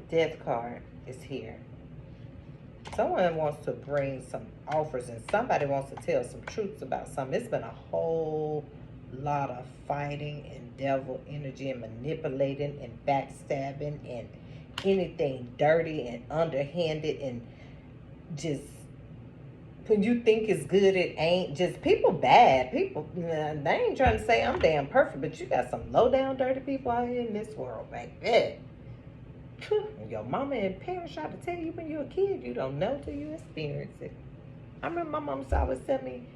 Death card is here. Someone wants to bring some offers and somebody wants to tell some truths about something. It's been a whole lot of fighting and devil energy and manipulating and backstabbing and anything dirty and underhanded and just when you think it's good, it ain't. Just people bad. People, they ain't trying to say I'm damn perfect, but you got some low down dirty people out here in this world, baby. Your mama and parents try to tell you when you're a kid, you don't know till you experience it. I remember my mom always tell me,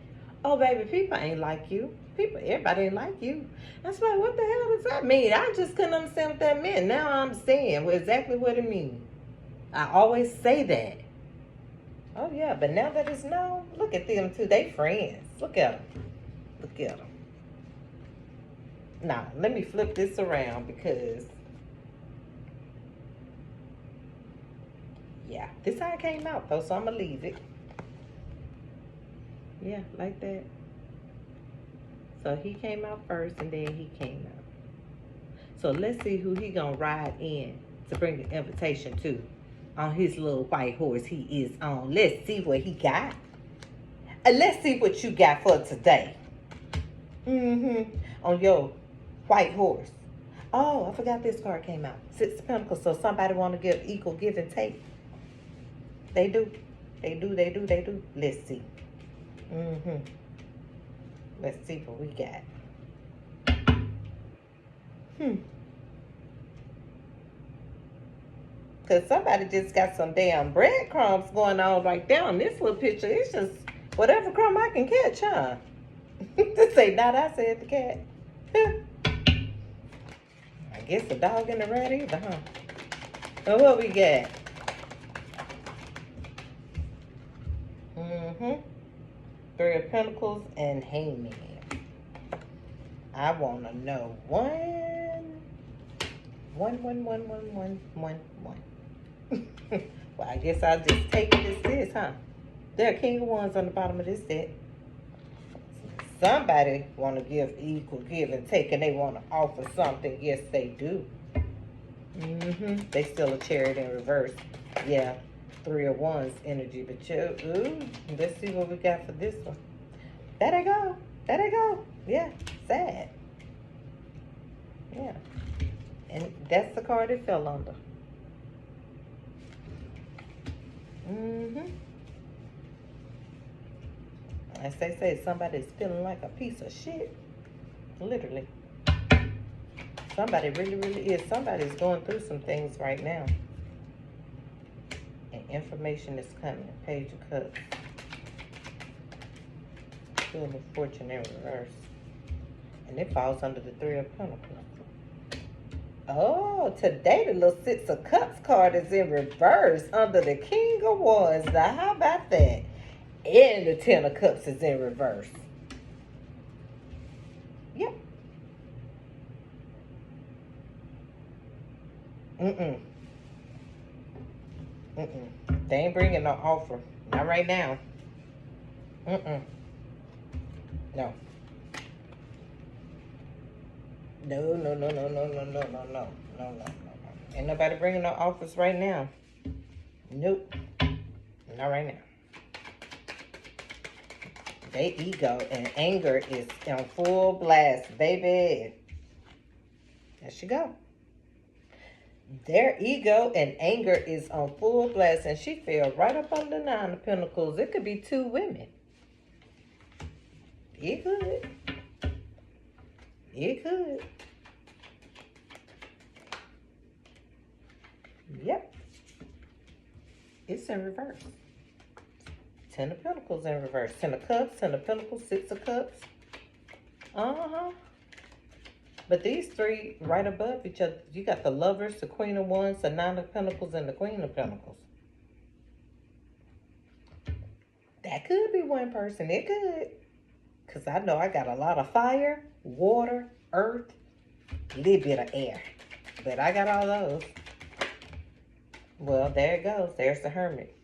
oh baby, people ain't like you. Everybody ain't like you. I was like, what the hell does that mean? I just couldn't understand what that meant. Now I understand exactly what it means. I always say that. Oh yeah, but now that it's known, look at them too. They friends. Look at them. Look at them. Now, let me flip this around because, yeah, this how it came out though, so I'm gonna leave it. Yeah, like that. So he came out first and then he came out. So let's see who he gonna ride in to bring the invitation to on his little white horse he is on. Let's see what he got. Let's see what you got for today. On your white horse. Oh, I forgot this card came out. 6 of Pentacles. So somebody want to give equal give and take. They do. They do. Let's see. Let's see what we got. Because somebody just got some damn breadcrumbs going on right there on this little picture. It's just whatever crumb I can catch, huh? This ain't not I said the cat. I guess the dog and the rat either, huh? So what we got? Mm-hmm. Three of Pentacles and Hangman. I want to know one. Well, I guess I'll just take it as this, huh? There are King of Wands on the bottom of this deck. Somebody want to give equal give and take, and they want to offer something. Yes, they do. They still a Chariot in reverse. Yeah, Three of Wands energy. But let's see what we got for this one. There they go. There they go. Yeah, sad. Yeah. And that's the card it fell under. As they say, somebody's feeling like a piece of shit. Literally. Somebody really is. Somebody's going through some things right now. And information is coming. Page of Cups. Wheel of Fortune in reverse. And it falls under the Three of Pentacles. Oh, today the little Six of Cups card is in reverse under the King of Wands. Now, how about that? And the Ten of Cups is in reverse. Yep. They ain't bringing no offer. Not right now. No. No. Ain't nobody bringing no offers right now. Nope. Not right now. Their ego and anger is on full blast, baby. There she go. Their ego and anger is on full blast, and she fell right up on the Nine of Pentacles. It could be two women. It could. It could. Yep. It's in reverse. Ten of Pentacles in reverse. Ten of Cups, Ten of Pentacles, Six of Cups. But these three right above each other, you got the Lovers, the Queen of Wands, the Nine of Pentacles, and the Queen of Pentacles. That could be one person. It could. Because I know I got a lot of fire, water, earth, a little bit of air. But I got all those. Well, there it goes. There's the Hermit.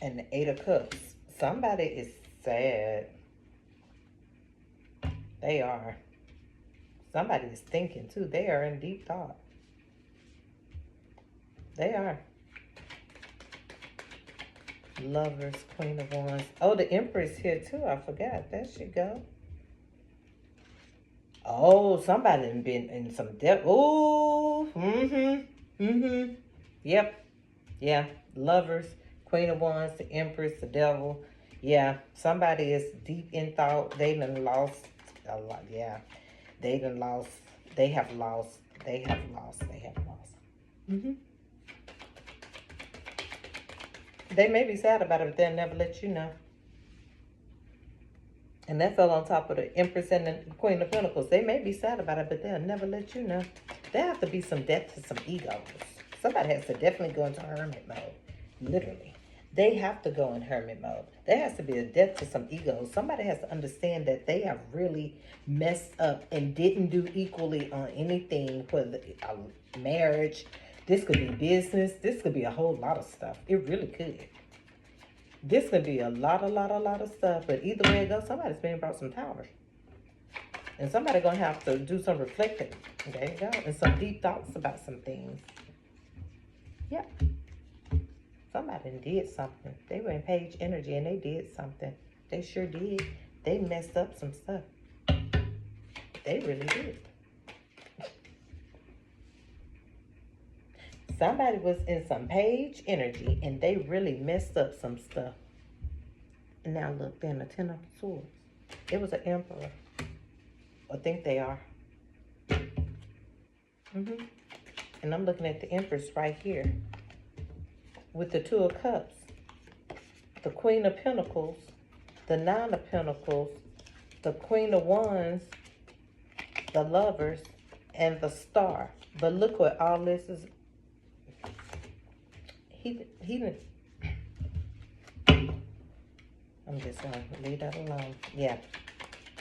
And the Eight of Cups. Somebody is sad. They are. Somebody is thinking too. They are in deep thought. They are. Lovers, Queen of Wands. Oh, the Empress here too. I forgot. There she go. Oh, somebody been in some depth. Oh, Yep. Yeah. Lovers, Queen of Wands, the Empress, the Devil. Yeah. Somebody is deep in thought. They done lost a lot. Yeah. They done lost. They have lost. They have lost. They have lost. They may be sad about it, but they'll never let you know. And that fell on top of the Empress and the Queen of Pentacles. They may be sad about it, but they'll never let you know. There have to be some death to some egos. Somebody has to definitely go into hermit mode. Literally. They have to go in hermit mode. There has to be a death to some egos. Somebody has to understand that they have really messed up and didn't do equally on anything, whether a marriage. This could be business. This could be a whole lot of stuff. It really could. This could be a lot of stuff. But either way it goes, somebody's being brought some towers. And somebody going to have to do some reflecting. There you go. And some deep thoughts about some things. Yep. Somebody did something. They were in Page Energy and they did something. They sure did. They messed up some stuff. They really did. Somebody was in some Page Energy and they really messed up some stuff. And now look, they're in the Ten of Swords. It was an Emperor. I think they are. And I'm looking at the Empress right here. With the Two of Cups. The Queen of Pentacles. The Nine of Pentacles. the Queen of Wands, the Lovers, and the Star. But look what all this is. He I'm just going to leave that alone. Yeah.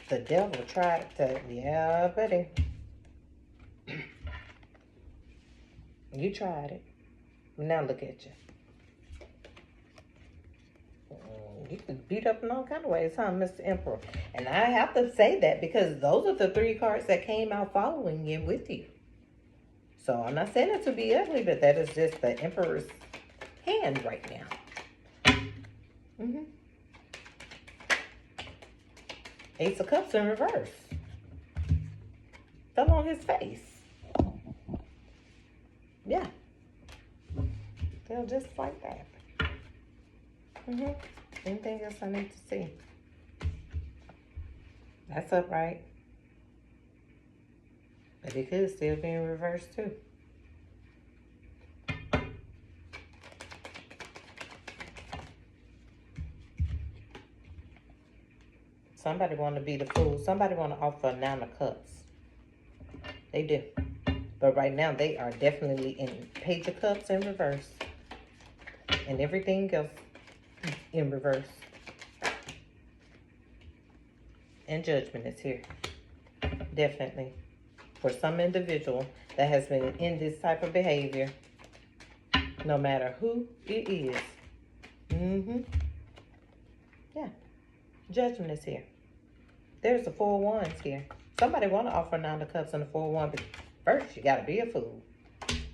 The devil tried to, yeah, buddy. You tried it. Now look at you. You could beat up in all kind of ways, huh, Mr. Emperor? And I have to say that because those are the 3 cards that came out following you with you. So I'm not saying it to be ugly, but that is just the Emperor's hand right now. Ace of Cups in reverse. Fell on his face. Yeah. Fell just like that. Anything else I need to see? That's upright. But it could still be in reverse too. Somebody want to be the fool. Somebody want to offer a 9 of Cups. They do. But right now, they are definitely in Page of Cups in reverse. And everything else in reverse. And Judgment is here. Definitely. For some individual that has been in this type of behavior, no matter who it is. Yeah. Judgment is here. There's the 4 of Wands here. Somebody want to offer 9 of Cups and the 4 of Wands, but first you got to be a fool.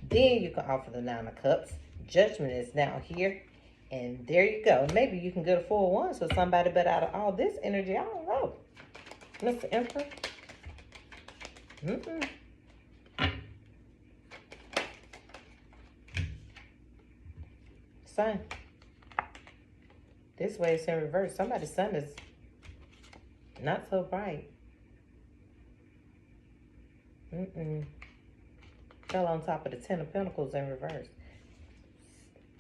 Then you can offer the 9 of Cups. Judgment is now here. And there you go. Maybe you can get a 4 of Wands with somebody, but out of all this energy, I don't know. Mr. Emperor. Sun. This way it's in reverse. Somebody's sun is not so bright. Fell on top of the 10 of Pentacles in reverse.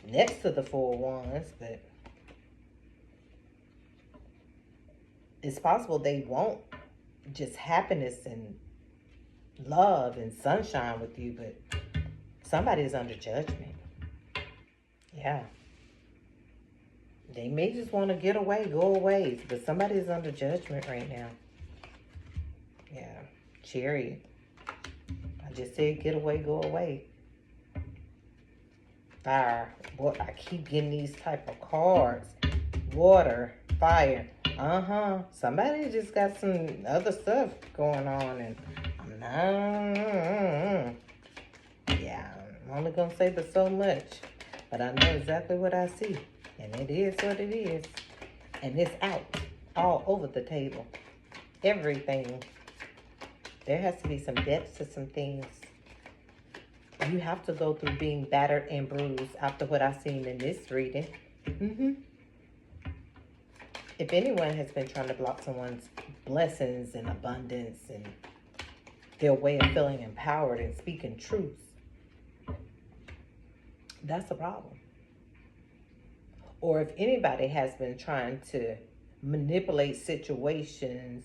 Next to the 4 of Wands, but it's possible they want just happiness and love and sunshine with you, but somebody is under judgment. Yeah. They may just want to get away, go away, but somebody is under judgment right now. Yeah. Chariot. I just said get away, go away. Fire. Boy, I keep getting these type of cards. Water. Fire. Somebody just got some other stuff going on, and I'm not. Yeah, I'm only gonna say but so much, but I know exactly what I see, and it is what it is, and it's out all over the table. Everything. There has to be some depth to some things. You have to go through being battered and bruised after what I've seen in this reading. If anyone has been trying to block someone's blessings and abundance and their way of feeling empowered and speaking truth, that's a problem. Or if anybody has been trying to manipulate situations,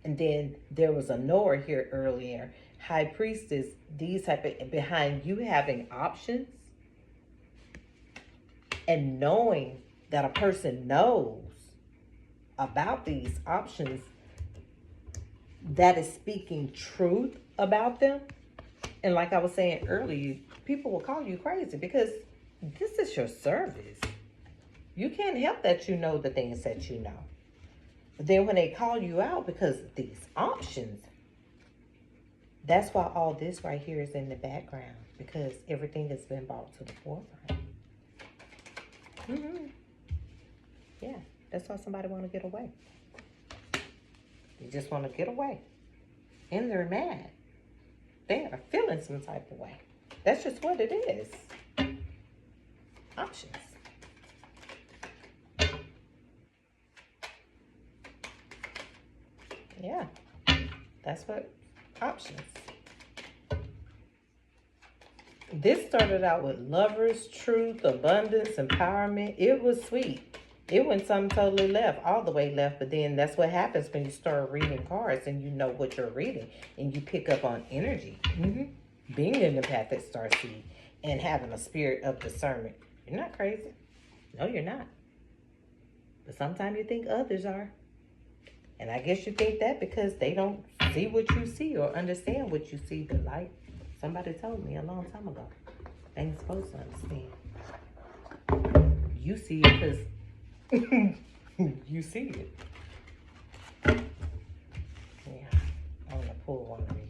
and then there was a knower here earlier, High Priestess, these type of, behind you having options and knowing that a person knows about these options, that is speaking truth about them. And like I was saying earlier, people will call you crazy because this is your service. You can't help that you know the things that you know. But then when they call you out because of these options, that's why all this right here is in the background, because everything has been brought to the forefront. Yeah, that's why somebody want to get away. They just want to get away. And they're mad. They are feeling some type of way. That's just what it is. Options. Yeah, that's what options. This started out with lovers, truth, abundance, empowerment. It was sweet. It went something totally left, all the way left. But then that's what happens when you start reading cards and you know what you're reading and you pick up on energy. Being an empathic starseed and having a spirit of discernment. You're not crazy. No, you're not. But sometimes you think others are. And I guess you think that because they don't see what you see or understand what you see. But like somebody told me a long time ago, they ain't supposed to understand. You see it because you see it. Yeah, I'm gonna pull one of these.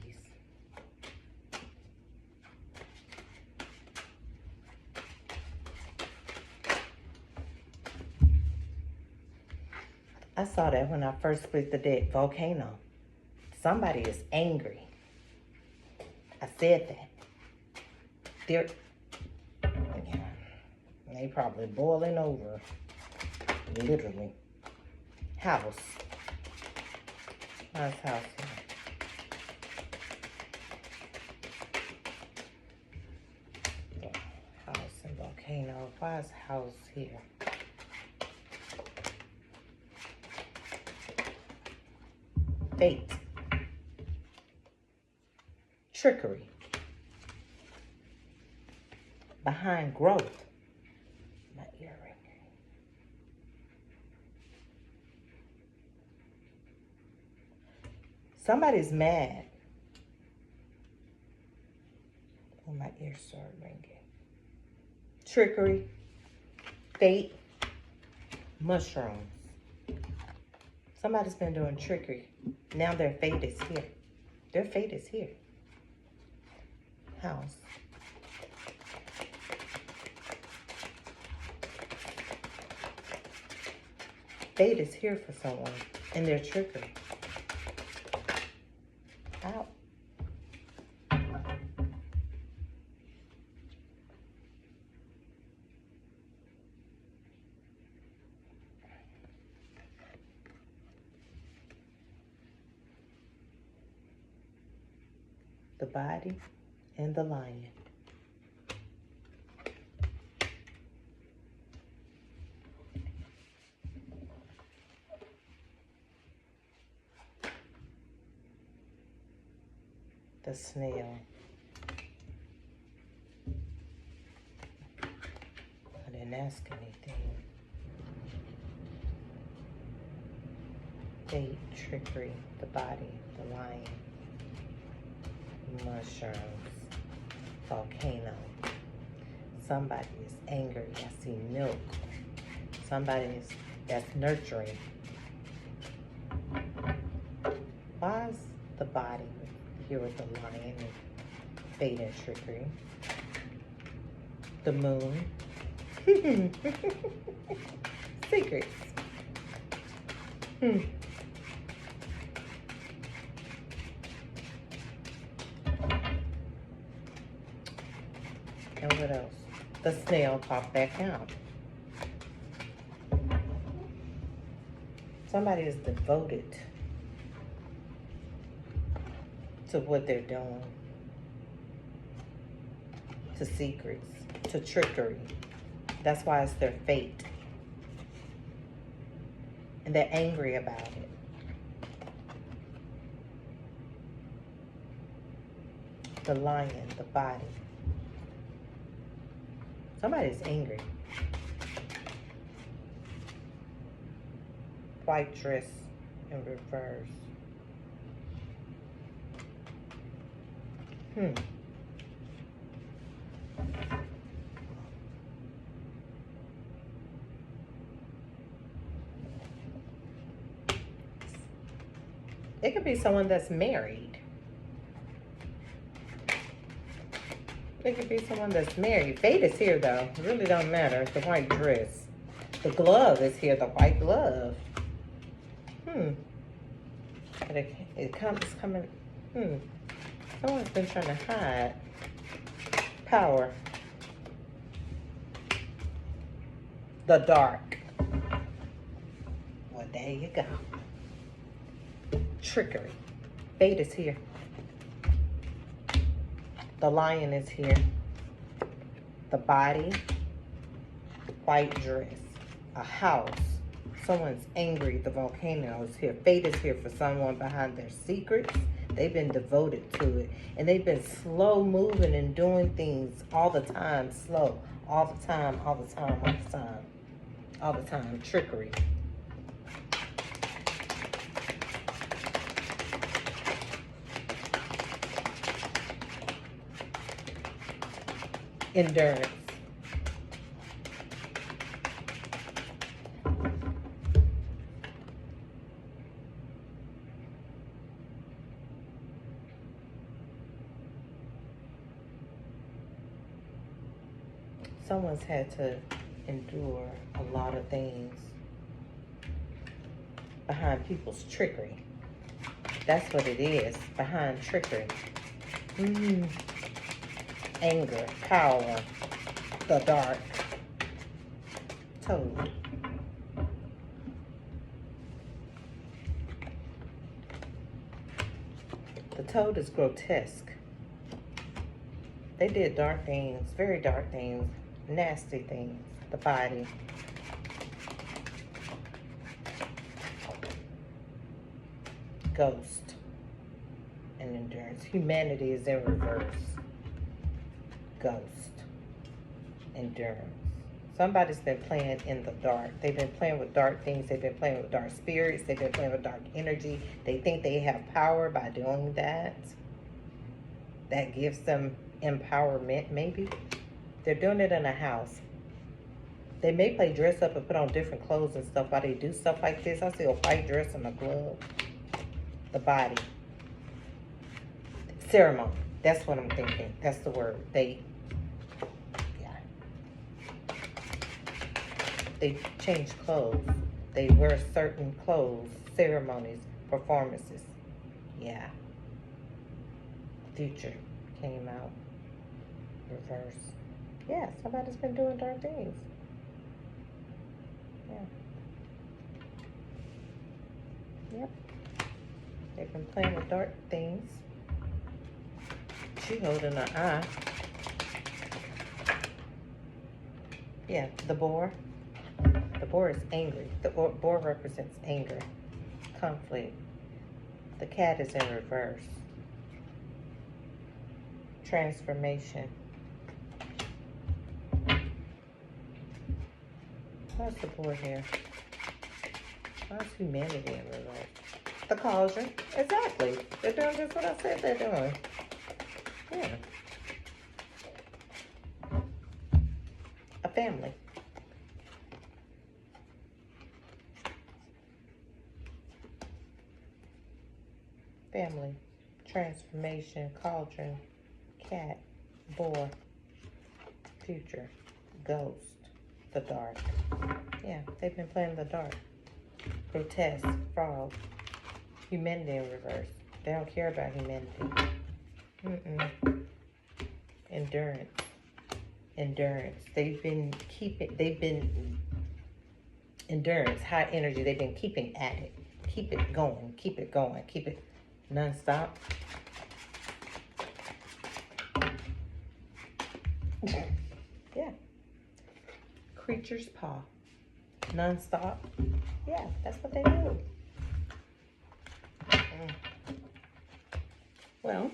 I saw that when I first split the deck, volcano. Somebody is angry. I said that. They're, yeah, they probably boiling over. Literally. House. Nice house here. House and volcano. Why is house here? Fate. Trickery. Behind growth. My earring. Somebody's mad. Oh, my ears started ringing. Trickery. Fate. Mushrooms. Somebody's been doing trickery. Now their fate is here. Their fate is here. House. Fate is here for someone and their trickery. Out. The body and the lion. The snail. I didn't ask anything. Fate, trickery, the body, the lion. Mushrooms, volcano. Somebody is angry. I see milk. Somebody is that's nurturing. Why is the body here with the lion and fate and trickery? The moon. Secrets. And what else? The snail popped back out. Somebody is devoted to what they're doing. To secrets. To trickery. That's why it's their fate. And they're angry about it. The lion, the body. Somebody's angry. White dress in reverse. It could be someone that's married. It could be someone that's married. Fate is here, though. It really don't matter. The white dress. The glove is here. The white glove. But it's coming. Someone's been trying to hide. Power. The dark. Well, there you go. Trickery. Fate is here. The lion is here. The body. White dress. a house. Someone's angry. The volcano is here. Fate is here for someone behind their secrets. They've been devoted to it. And they've been slow moving and doing things all the time. Slow. All the time, all the time, all the time. All the time. Trickery. Endurance. Someone's had to endure a lot of things behind people's trickery. That's what it is, behind trickery. Anger, power, the dark. Toad. The toad is grotesque. They did dark things, very dark things, nasty things. The body. Ghost and endurance. Humanity is in reverse. Ghost. Endurance. Somebody's been playing in the dark. They've been playing with dark things. They've been playing with dark spirits. They've been playing with dark energy. They think they have power by doing that. That gives them empowerment, maybe. They're doing it in a house. They may play dress up and put on different clothes and stuff while they do stuff like this. I see a white dress and a glove. The body. Ceremony. That's what I'm thinking. That's the word. They change clothes. They wear certain clothes. Ceremonies. Performances. Yeah. Future came out. Reverse. Yeah, somebody's been doing dark things. Yeah. Yep. They've been playing with dark things. She holding her eye. Yeah, the boar. The boar is angry. The boar represents anger, conflict. The cat is in reverse. Transformation. What's the board here? What's humanity in reverse? The cauldron. Exactly. They're doing just what I said they're doing. Yeah. A family. Family. Transformation. Cauldron. Cat. Boar. Future. Ghost. The dark. Yeah, they've been playing the dark. Grotesque. Frog. Humanity in reverse. They don't care about humanity. Endurance. Endurance. They've been endurance, high energy. They've been keeping at it. Keep it going. Keep it going. Keep it non-stop. Yeah. Creature's paw. Non-stop. Yeah, that's what they do. Well,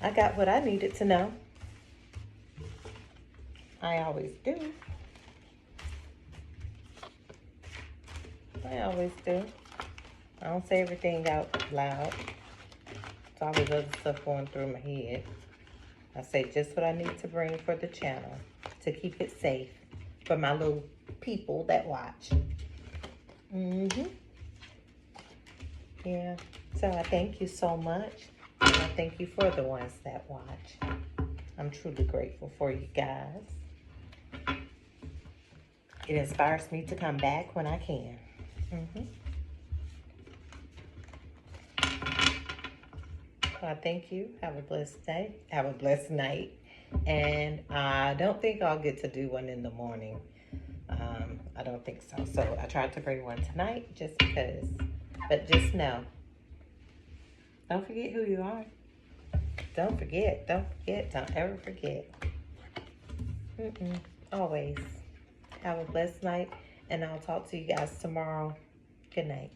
I got what I needed to know. I always do. I always do. I don't say everything out loud. There's always other stuff going through my head. I say just what I need to bring for the channel to keep it safe for my little people that watch. Yeah. So I thank you so much. And I thank you for the ones that watch. I'm truly grateful for you guys. It inspires me to come back when I can. So I thank you. Have a blessed day. Have a blessed night. And I don't think I'll get to do one in the morning. I don't think so. So I tried to bring one tonight just because. But just know, don't forget who you are. Don't forget. Don't forget. Don't ever forget. Always. Have a blessed night, and I'll talk to you guys tomorrow. Good night.